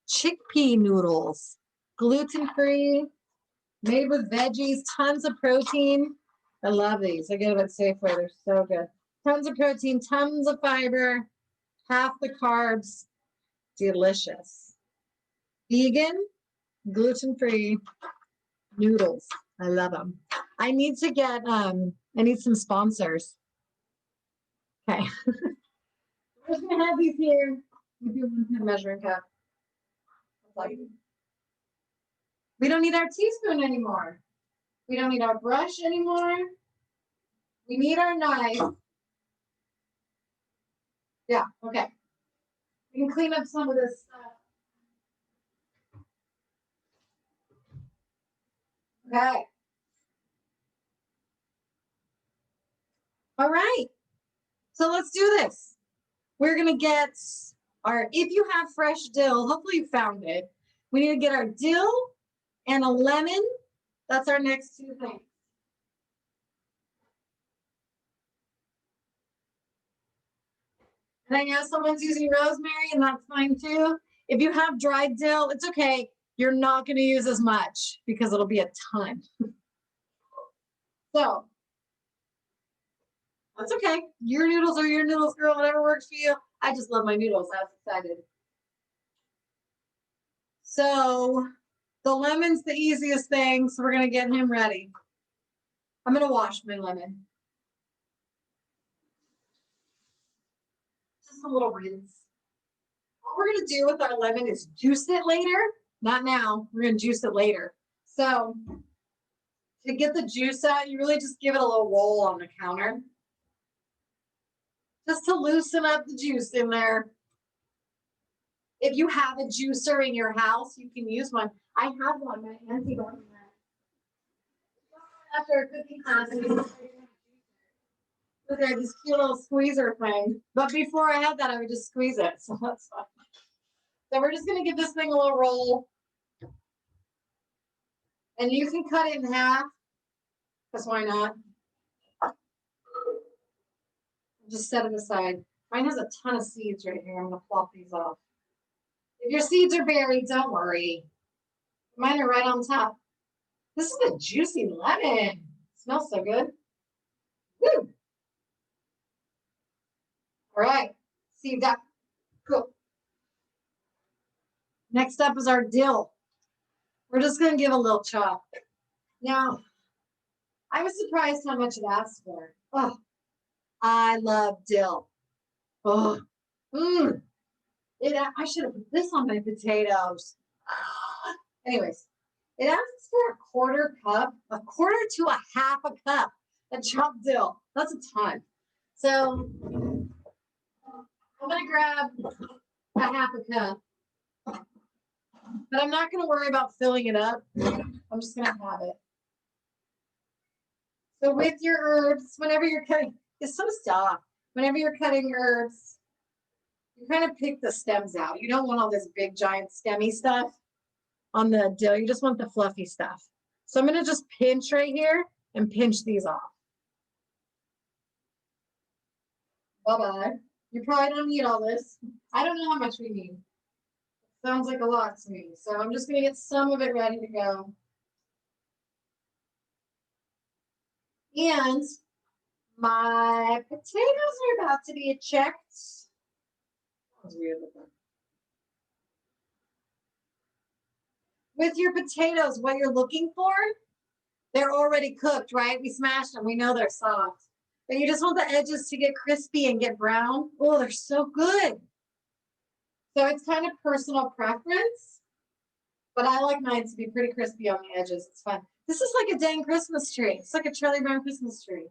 chickpea noodles, gluten-free, made with veggies, tons of protein. I love these. I get them at Safeway. They're so good. Tons of protein, tons of fiber, half the carbs. Delicious. Vegan, gluten-free noodles. I love them. I need to get, I need some sponsors. Okay. We're just going to have these here. We do a measuring cup. We don't need our teaspoon anymore. We don't need our brush anymore. We need our knife. Yeah, okay. We can clean up some of this stuff. Okay. All right. So let's do this. We're going to get our, if you have fresh dill, hopefully you found it. We need to get our dill and a lemon. That's our next 2 things. And I know someone's using rosemary, and that's fine too. If you have dried dill, it's okay. You're not going to use as much because it'll be a ton. So that's okay. Your noodles are your noodles, girl, whatever works for you. I just love my noodles. I was excited. So the lemon's the easiest thing, so we're going to get him ready. I'm going to wash my lemon. Just a little rinse. What we're going to do with our lemon is juice it later. Not now. We're going to juice it later. So to get the juice out, you really just give it a little roll on the counter. Just to loosen up the juice in there. If you have a juicer in your house, you can use one. I have one. My auntie got me that. After a cooking class, look at this cute little squeezer thing. But before I had that, I would just squeeze it. So that's fine. So we're just going to give this thing a little roll. And you can cut it in half. Because why not? Just set it aside. Mine has a ton of seeds right here. I'm going to plop these off. If your seeds are buried, don't worry. Mine are right on top. This is a juicy lemon. It smells so good. Woo! All right. See that? Cool. Next up is our dill. We're just going to give a little chop. Now, I was surprised how much it asked for. Oh, I love dill. Oh, I should have put this on my potatoes. Anyways, it asks for a quarter to a half a cup of chopped dill. That's a ton. So I'm going to grab a half a cup. But I'm not going to worry about filling it up. I'm just going to have it. So with your herbs, whenever you're cutting, it's so soft. Whenever you're cutting herbs, you kind of pick the stems out. You don't want all this big, giant, stemmy stuff on the dill. You just want the fluffy stuff. So I'm going to just pinch right here and pinch these off. Bye-bye. You probably don't need all this. I don't know how much we need. Sounds like a lot to me. So I'm just going to get some of it ready to go. And my potatoes are about to be checked. That was weird looking. With your potatoes, what you're looking for, they're already cooked, right? We smashed them. We know they're soft. But you just want the edges to get crispy and get brown. Oh, they're so good. So it's kind of personal preference. But I like mine to be pretty crispy on the edges. It's fun. This is like a dang Christmas tree. It's like a Charlie Brown Christmas tree.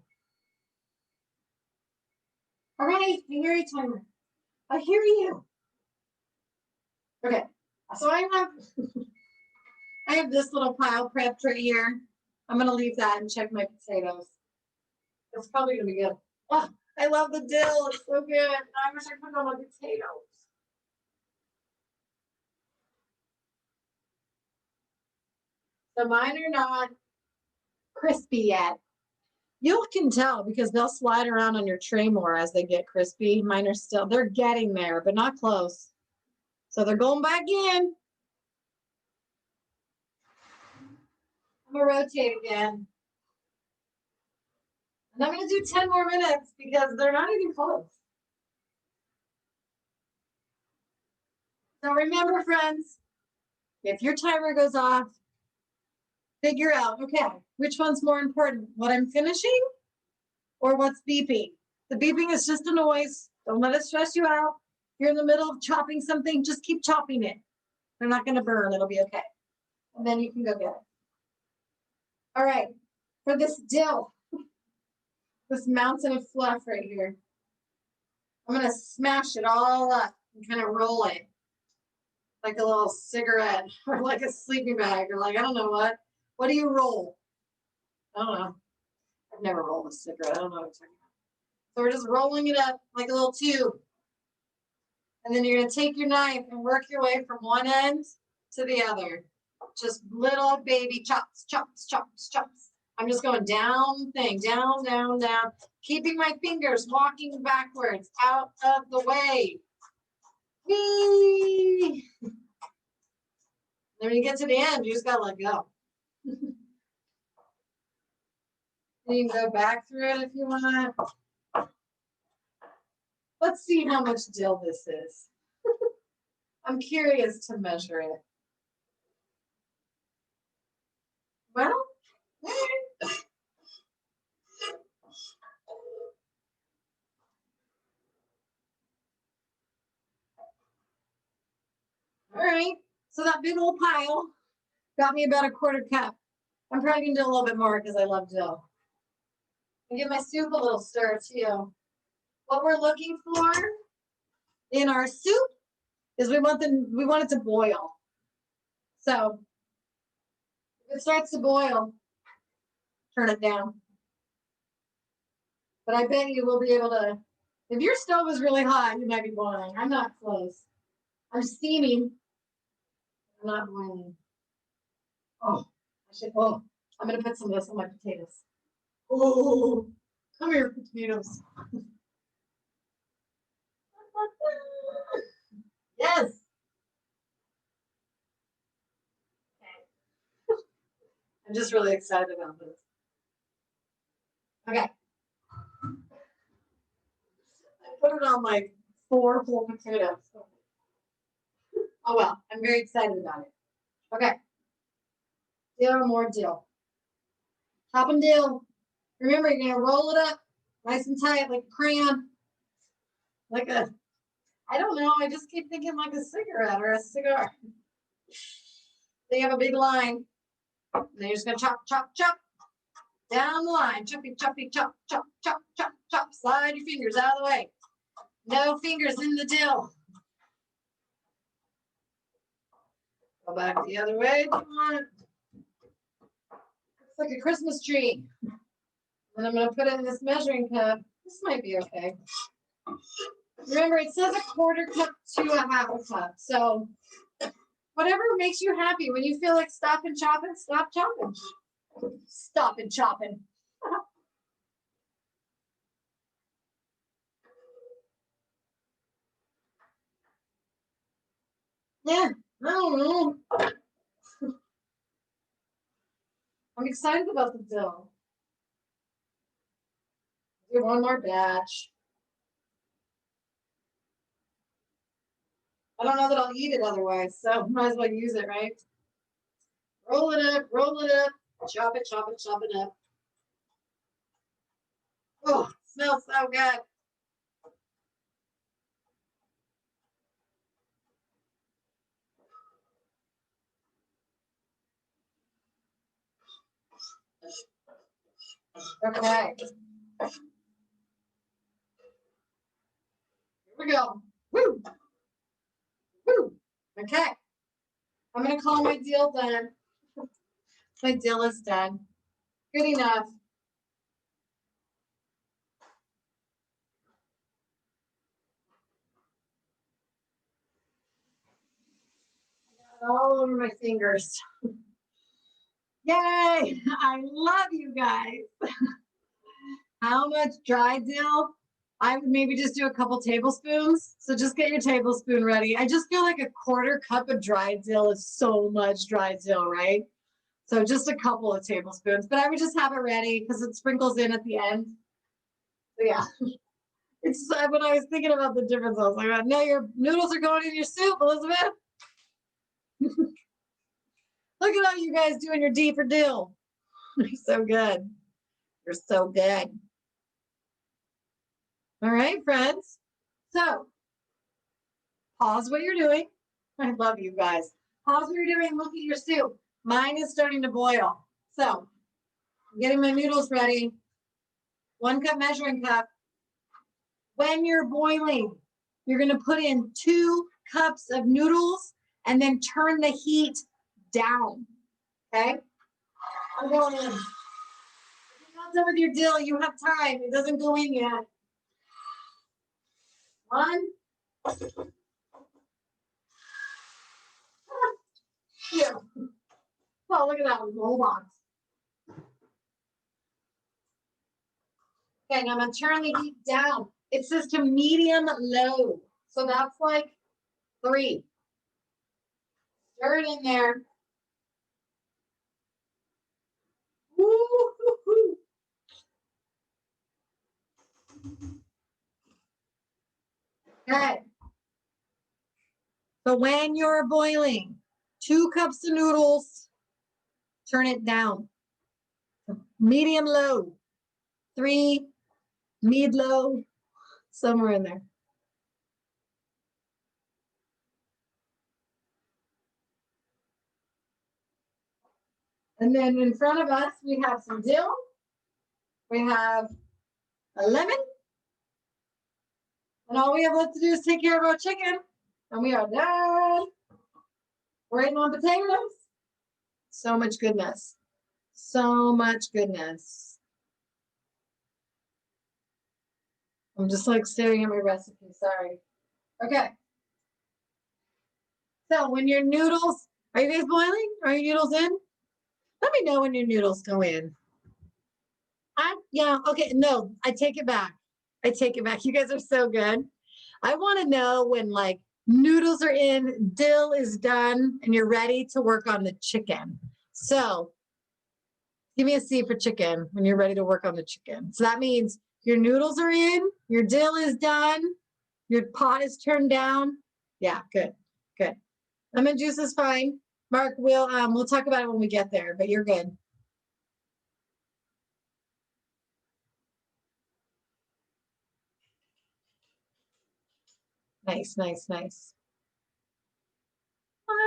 All right, I hear you, timer. I hear you. Okay, so I have this little pile prepped right here. I'm gonna leave that and check my potatoes. It's probably gonna be good. Oh, I love the dill. It's so good. I wish I put it on my potatoes. So mine are not crispy yet. You can tell because they'll slide around on your tray more as they get crispy. Mine are still, they're getting there, but not close. So they're going back in. I'm gonna rotate again. And I'm gonna do 10 more minutes because they're not even close. So remember, friends, if your timer goes off, figure out, okay, which one's more important? What I'm finishing or what's beeping? The beeping is just a noise. Don't let it stress you out. You're in the middle of chopping something, just keep chopping it. They're not gonna burn, it'll be okay. And then you can go get it. All right, for this dill, this mountain of fluff right here, I'm gonna smash it all up and kind of roll it like a little cigarette or like a sleeping bag or like, I don't know what. What do you roll? I don't know. I've never rolled a cigarette. I don't know what I'm talking about. So we're just rolling it up like a little tube. And then you're gonna take your knife and work your way from one end to the other. Just little baby chops, chops, chops, chops. I'm just going down thing, down, down, down. Keeping my fingers walking backwards out of the way. Whee! Then when you get to the end, you just gotta let go. You can go back through it if you want. Let's see how much dill this is. I'm curious to measure it. Well, all right. So that big old pile got me about a quarter cup. I'm probably gonna do a little bit more because I love dill. And give my soup a little stir too. What we're looking for in our soup is we want it to boil. So if it starts to boil, turn it down. But I bet you will be able to. If your stove is really hot, you might be boiling. I'm not close. I'm steaming. I'm not boiling. Oh, I'm gonna put some of this on my potatoes. Oh, come here, potatoes. Yes. I'm just really excited about this. Okay. I put it on like 4 whole potatoes. Oh well, I'm very excited about it. Okay. Dill, more dill. Chopping dill. Remember, you're gonna roll it up nice and tight like a crayon. Like a, I don't know, I just keep thinking like a cigarette or a cigar. They have a big line. And then you're just gonna chop, chop, chop. Down the line. Choppy, choppy, chop, chop, chop, chop, chop. Slide your fingers out of the way. No fingers in the dill. Go back the other way if you want. Looks like a Christmas tree. And I'm going to put it in this measuring cup. This might be okay. Remember, it says a quarter cup to a half a cup. So whatever makes you happy. When you feel like stop and chopping, stop chopping. Stop and chopping. Yeah, I don't know. I'm excited about the dill. Do one more batch. I don't know that I'll eat it otherwise, so might as well use it, right? Roll it up, chop it, chop it, chop it up. Oh, it smells so good. Okay. Here we go. Woo! Woo! Okay. I'm going to call my dill done. My dill is done. Good enough. All over my fingers. Yay! I love you guys. How much dry dill? I would maybe just do a couple tablespoons. So just get your tablespoon ready. I just feel like a quarter cup of dry dill is so much dry dill, right? So just a couple of tablespoons, but I would just have it ready because it sprinkles in at the end. So yeah, it's when I was thinking about the difference, I was like, no, your noodles are going in your soup, Elizabeth. Look at how you guys doing your D for dill. You're so good. You're so good. All right, friends. So pause what you're doing. I love you guys. Pause what you're doing. Look at your soup. Mine is starting to boil. So I'm getting my noodles ready. 1 cup measuring cup. When you're boiling, you're going to put in 2 cups of noodles and then turn the heat down. Okay? I'm going in. If you're not done with your dill, you have time. It doesn't go in yet. 1. 2. Oh, look at that. The whole box. Okay, now I'm gonna turn the heat down. It says to medium low. So that's like 3. Stir it in there. Woo-hoo-hoo. Okay. So when you're boiling 2 cups of noodles, turn it down. Medium low. 3, mid low, somewhere in there. And then in front of us, we have some dill. We have a lemon. And all we have left to do is take care of our chicken. And we are done. We're eating on potatoes. So much goodness. So much goodness. I'm just like staring at my recipe. Sorry. Okay. So when your noodles, are you guys boiling? Are your noodles in? Let me know when your noodles go in. Yeah, okay. No, I take it back. I take it back. You guys are so good. I want to know when like noodles are in, dill is done, and you're ready to work on the chicken. So give me a C for chicken when you're ready to work on the chicken. So that means your noodles are in, your dill is done, your pot is turned down. Yeah, good, good. Lemon juice is fine. Mark, we'll talk about it when we get there, but you're good. Nice, nice, nice. 1,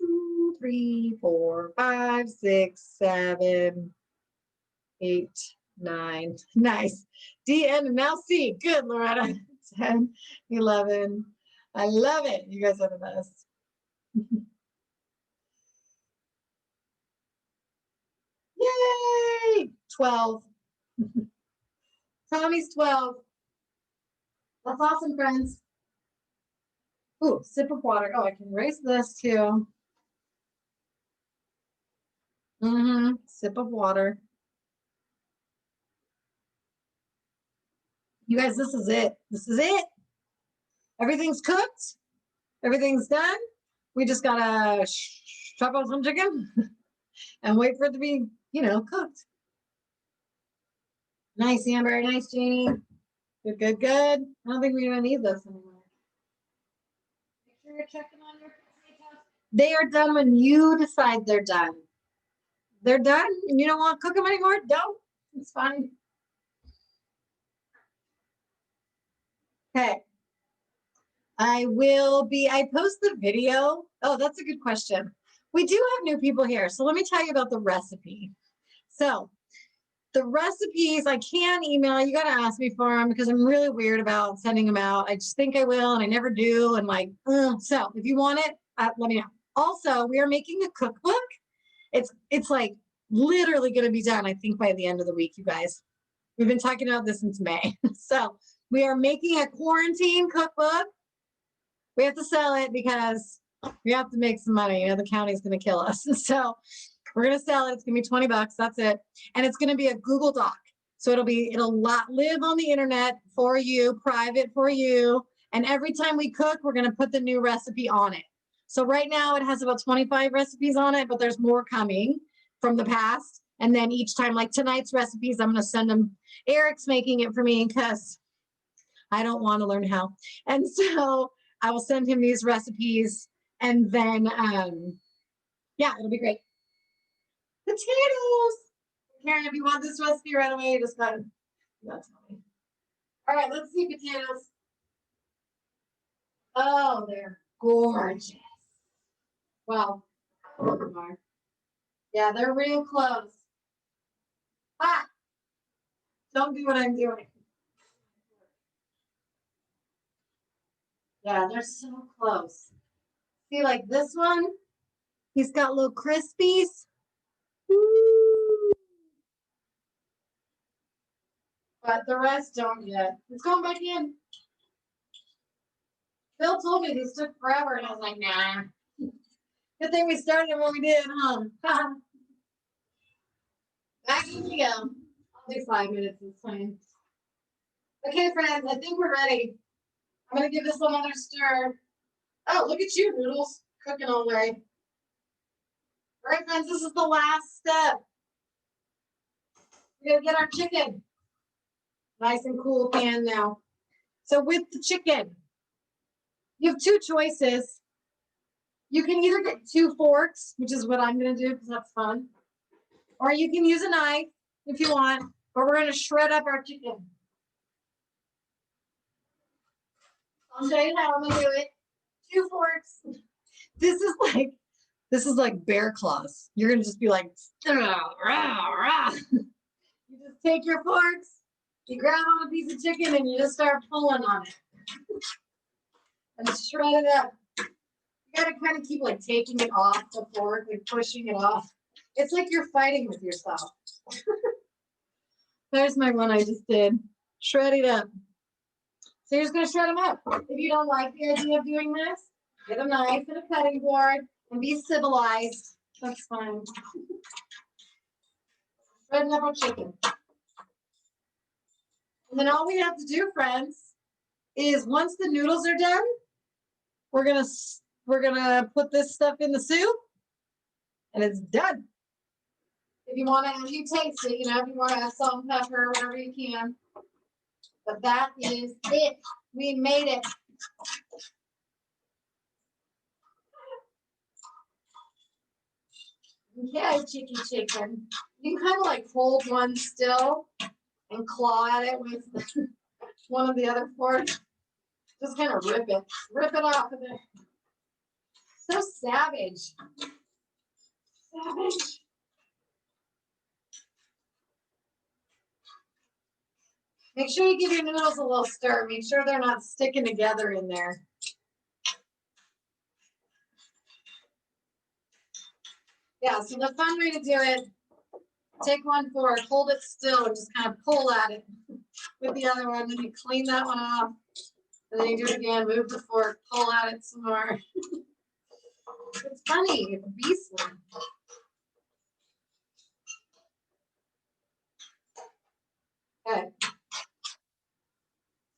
2, 3, 4, 5, 6, 7, 8, 9. Nice. D and now C. Good, Loretta. 10, 11. I love it. You guys are the best. Yay! 12. Tommy's 12. That's awesome, friends. Ooh, sip of water. Oh, I can erase this too. Sip of water. You guys, this is it. This is it. Everything's cooked. Everything's done. We just gotta chop up some chicken and wait for it to be, cooked. Nice, Amber. Nice, Janie. Good, good, good. I don't think we're gonna need this anymore. Make sure you're checking on your potatoes. They are done when you decide they're done. They're done and you don't want to cook them anymore? Don't. It's fine. Okay. I post the video. Oh, that's a good question. We do have new people here. So let me tell you about the recipe. So the recipes I can email. You got to ask me for them because I'm really weird about sending them out. I just think I will and I never do. And like, so if you want it, let me know. Also, we are making a cookbook. It's like literally going to be done, I think, by the end of the week, you guys. We've been talking about this since May. So we are making a quarantine cookbook. We have to sell it because we have to make some money. The county's going to kill us. So we're going to sell it. It's going to be $20. That's it. And it's going to be a Google Doc. So it'll live on the internet for you, private for you. And every time we cook, we're going to put the new recipe on it. So right now it has about 25 recipes on it, but there's more coming from the past. And then each time, like tonight's recipes, I'm going to send them. Eric's making it for me because I don't want to learn how. And so I will send him these recipes. And then, yeah, it'll be great. Potatoes. Karen, if you want this recipe right away, you just gotta tell me. All right, let's see potatoes. Oh, they're gorgeous. Wow. Yeah, they're real close. Ah, don't do what I'm doing. Yeah, they're so close. See, like this one, he's got little crispies. Woo. But the rest don't yet. It's going back in. Bill told me these took forever, and I was like, nah. Good thing we started when we did, huh? Back in we go. I'll do 5 minutes. It's fine. Okay, friends, I think we're ready. I'm gonna give this another stir. Oh, look at you, noodles, cooking all day. All right, friends, this is the last step. We're gonna get our chicken. Nice and cool pan now. So with the chicken, you have two choices. You can either get 2 forks, which is what I'm gonna do because that's fun, or you can use a knife if you want, but we're gonna shred up our chicken. I'll show you how I'm gonna do it. 2 forks. This is like bear claws. You're gonna just be like, rah, rah, rah. You just take your forks, you grab on a piece of chicken, and you just start pulling on it and shred it up. You gotta kind of keep like taking it off the fork, like pushing it off. It's like you're fighting with yourself. There's my one I just did. Shred it up. So you're just gonna shred them up. If you don't like the idea of doing this, get a knife and a cutting board and be civilized. That's fine. Shredding up our chicken. And then all we have to do, friends, is once the noodles are done, we're gonna put this stuff in the soup, and it's done. If you want to, you taste it, you know, if you want to add salt and pepper, whatever you can. But that is it. We made it. Okay, chicken. You can kind of like hold one still and claw at it with one of the other forks. Just kind of rip it off of it. So savage. Savage. Make sure you give your noodles a little stir. Make sure they're not sticking together in there. Yeah, so the fun way to do it, take one fork, hold it still, and just kind of pull at it with the other one. Then you clean that one off. And then you do it again, move the fork, pull at it some more. It's funny, it's beastly. Okay.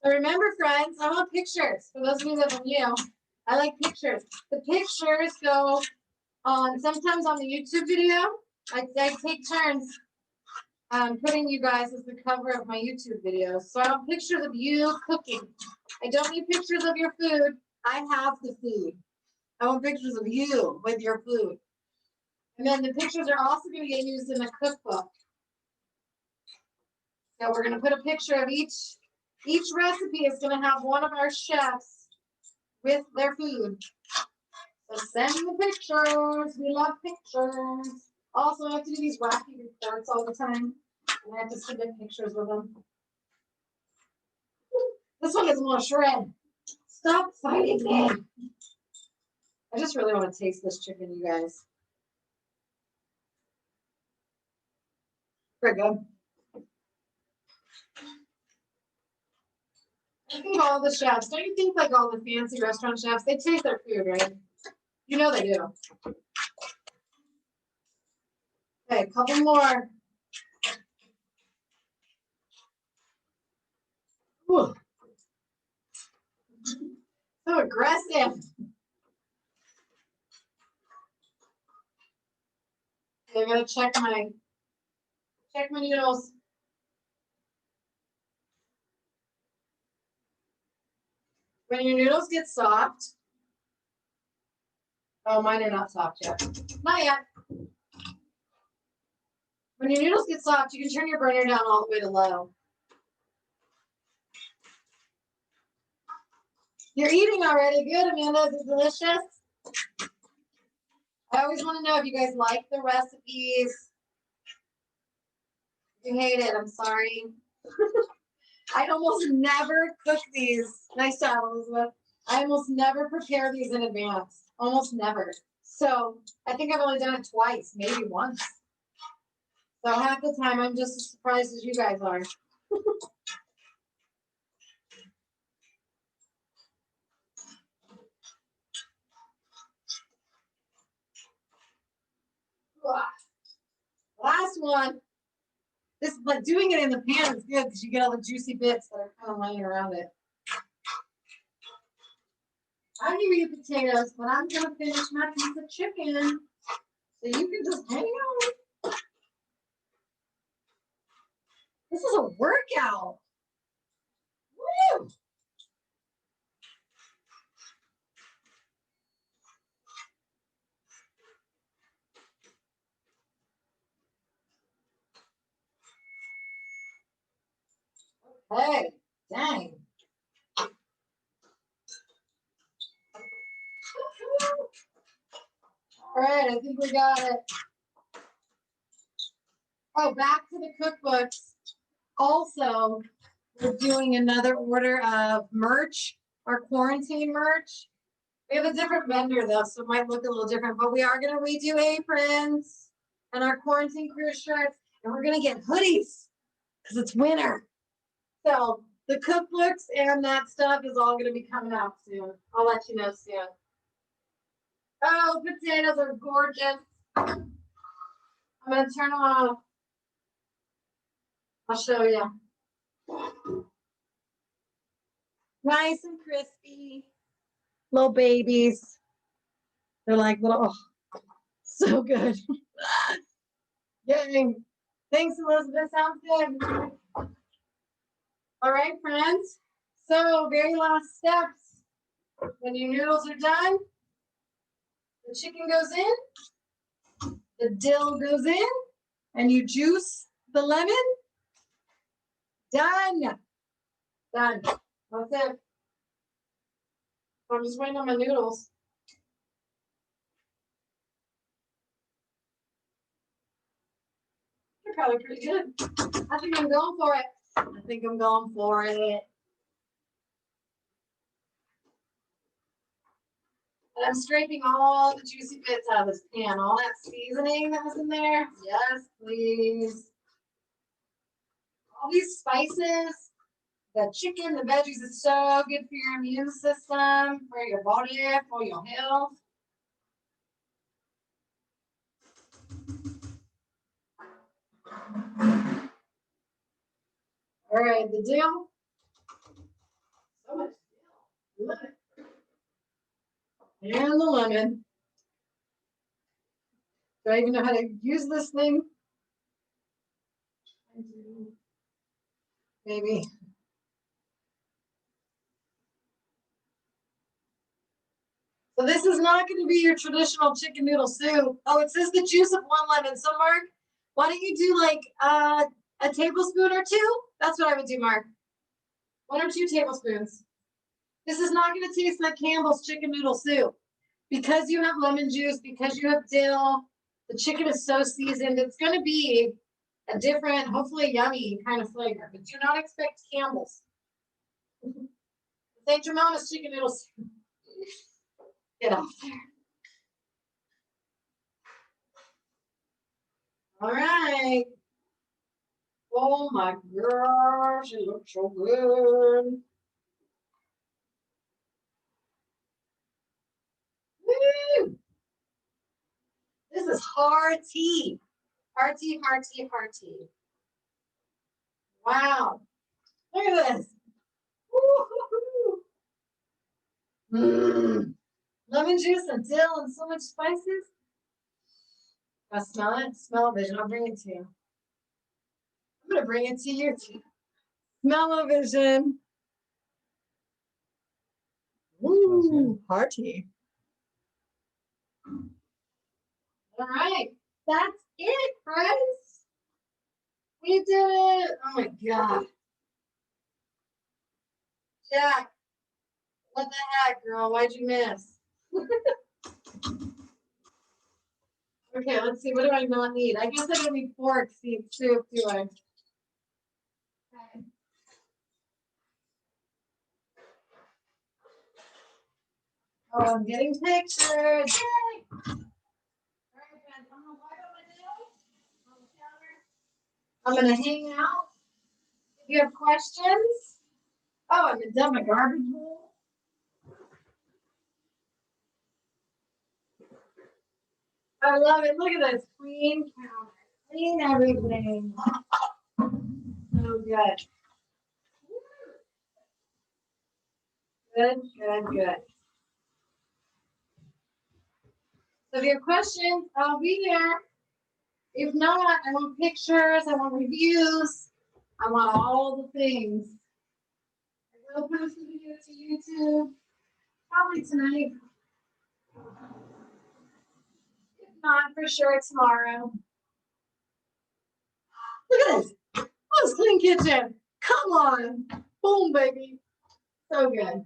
So remember, friends, I want pictures. For those of you that are new, I like pictures. The pictures go on sometimes on the YouTube video. I take turns putting you guys as the cover of my YouTube videos. So I want pictures of you cooking. I don't need pictures of your food. I have the food. I want pictures of you with your food. And then the pictures are also going to get used in the cookbook. So we're going to put a picture of each recipe is going to have one of our chefs with their food. So send me the pictures. We love pictures. Also, I have to do these wacky reports all the time. And I have to submit pictures with them. This one doesn't want to shred. Stop fighting me. I just really want to taste this chicken, you guys. Very good. I think all the chefs, don't you think like all the fancy restaurant chefs, they taste their food, right? You know they do. Okay, a couple more. Ooh. So aggressive. Okay, I gotta check my noodles. When your noodles get soft, oh, mine are not soft yet. Not yet. When your noodles get soft, you can turn your burner down all the way to low. You're eating already. Good, Amanda. Is it delicious? I always want to know if you guys like the recipes. If you hate it, I'm sorry. I almost never cook these. Nice job, Elizabeth. I almost never prepare these in advance. Almost never. So I think I've only done it twice, maybe once. So half the time I'm just as surprised as you guys are. Last one. This but doing it in the pan is good because you get all the juicy bits that are kind of laying around it. I give you potatoes, but I'm gonna finish my piece of chicken, so you can just hang out. This is a workout. Woo! Hey, dang. All right, I think we got it. Oh, back to the cookbooks. Also, we're doing another order of merch, our quarantine merch. We have a different vendor though, so it might look a little different, but we are going to redo aprons and our quarantine cruise shirts, and we're going to get hoodies because it's winter. So the cookbooks and that stuff is all going to be coming out soon. I'll let you know soon. Oh, potatoes are gorgeous. I'm going to turn them off. I'll show you. Nice and crispy. Little babies. They're like little, oh, so good. Yay. Thanks, Elizabeth. Sounds good. All right, friends. So, very last steps. When your noodles are done, the chicken goes in, the dill goes in, and you juice the lemon. Done. Done. That's it. I'm just waiting on my noodles. They're probably pretty good. I think I'm going for it. I think I'm going for it. And I'm scraping all the juicy bits out of this pan. All that seasoning that was in there. Yes, please. All these spices. The chicken, the veggies is so good for your immune system, for your body, for your health. All right, the dill. So much dill. Look. And the lemon. Do I even know how to use this thing? I do. Maybe. So this is not going to be your traditional chicken noodle soup. Oh, it says the juice of one lemon. So Mark, why don't you do like a tablespoon or two? That's what I would do, Mark. 1 or 2 tablespoons. This is not going to taste like Campbell's chicken noodle soup. Because you have lemon juice, because you have dill, the chicken is so seasoned, it's going to be a different, hopefully yummy kind of flavor. But do not expect Campbell's. St. Jamona's chicken noodle soup. Get off there. All right. Oh my gosh, it looks so good. Woo! This is hearty. Hearty, hearty, hearty. Wow. Look at this. Mmm. Lemon juice and dill and so much spices. I smell it. Smell vision. I'll bring it to you. I'm going to bring it to you too. Smell-o-vision. Ooh, hearty. All right. That's it, friends. We did it. Oh my God. Jack, what the heck, girl? Why'd you miss? Okay, let's see. What do I not need? I guess I don't need pork soup, do I? Okay. Oh, I'm getting pictures. Yay! All right, guys, I'm gonna wipe up my nails on the counter. I'm gonna hang out. If you have questions, oh, I haven't done my garbage bowl. I love it. Look at this clean counter, clean everything. So good. Good, good, good. So if you have questions, I'll be there. If not, I want pictures, I want reviews, I want all the things. I will post the video to YouTube probably tonight. If not, for sure tomorrow. Look at this. Oh, it's clean kitchen. Come on. Boom, baby. So good.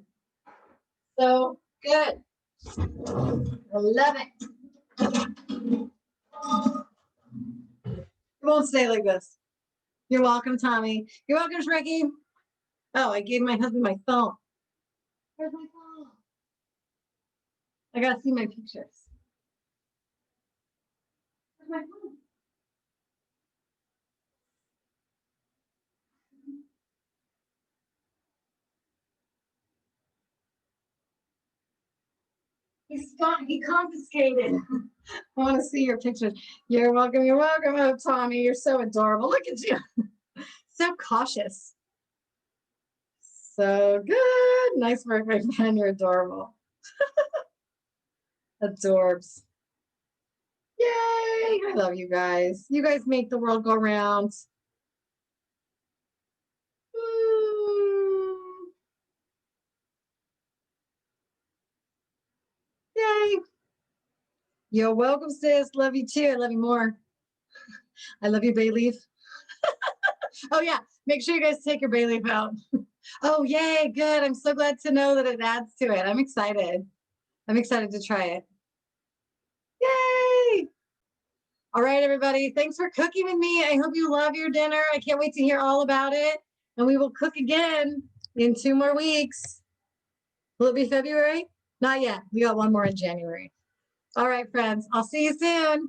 So good. I love it. It won't stay like this. You're welcome, Tommy. You're welcome, Shrekky. Oh, I gave my husband my phone. Where's my phone? I gotta see my pictures. Where's my phone? He confiscated. I want to see your pictures. You're welcome. You're welcome. Oh, Tommy, you're so adorable. Look at you. So cautious. So good. Nice work, my friend. You're adorable. Adorbs. Yay. I love you guys. You guys make the world go round. Yay. You're welcome, sis. Love you too. I love you more. I love you, bay leaf. Oh, yeah. Make sure you guys take your bay leaf out. Oh, yay. Good. I'm so glad to know that it adds to it. I'm excited. I'm excited to try it. Yay. All right, everybody. Thanks for cooking with me. I hope you love your dinner. I can't wait to hear all about it. And we will cook again in 2 more weeks. Will it be February? Not yet. We got 1 more in January. All right, friends. I'll see you soon.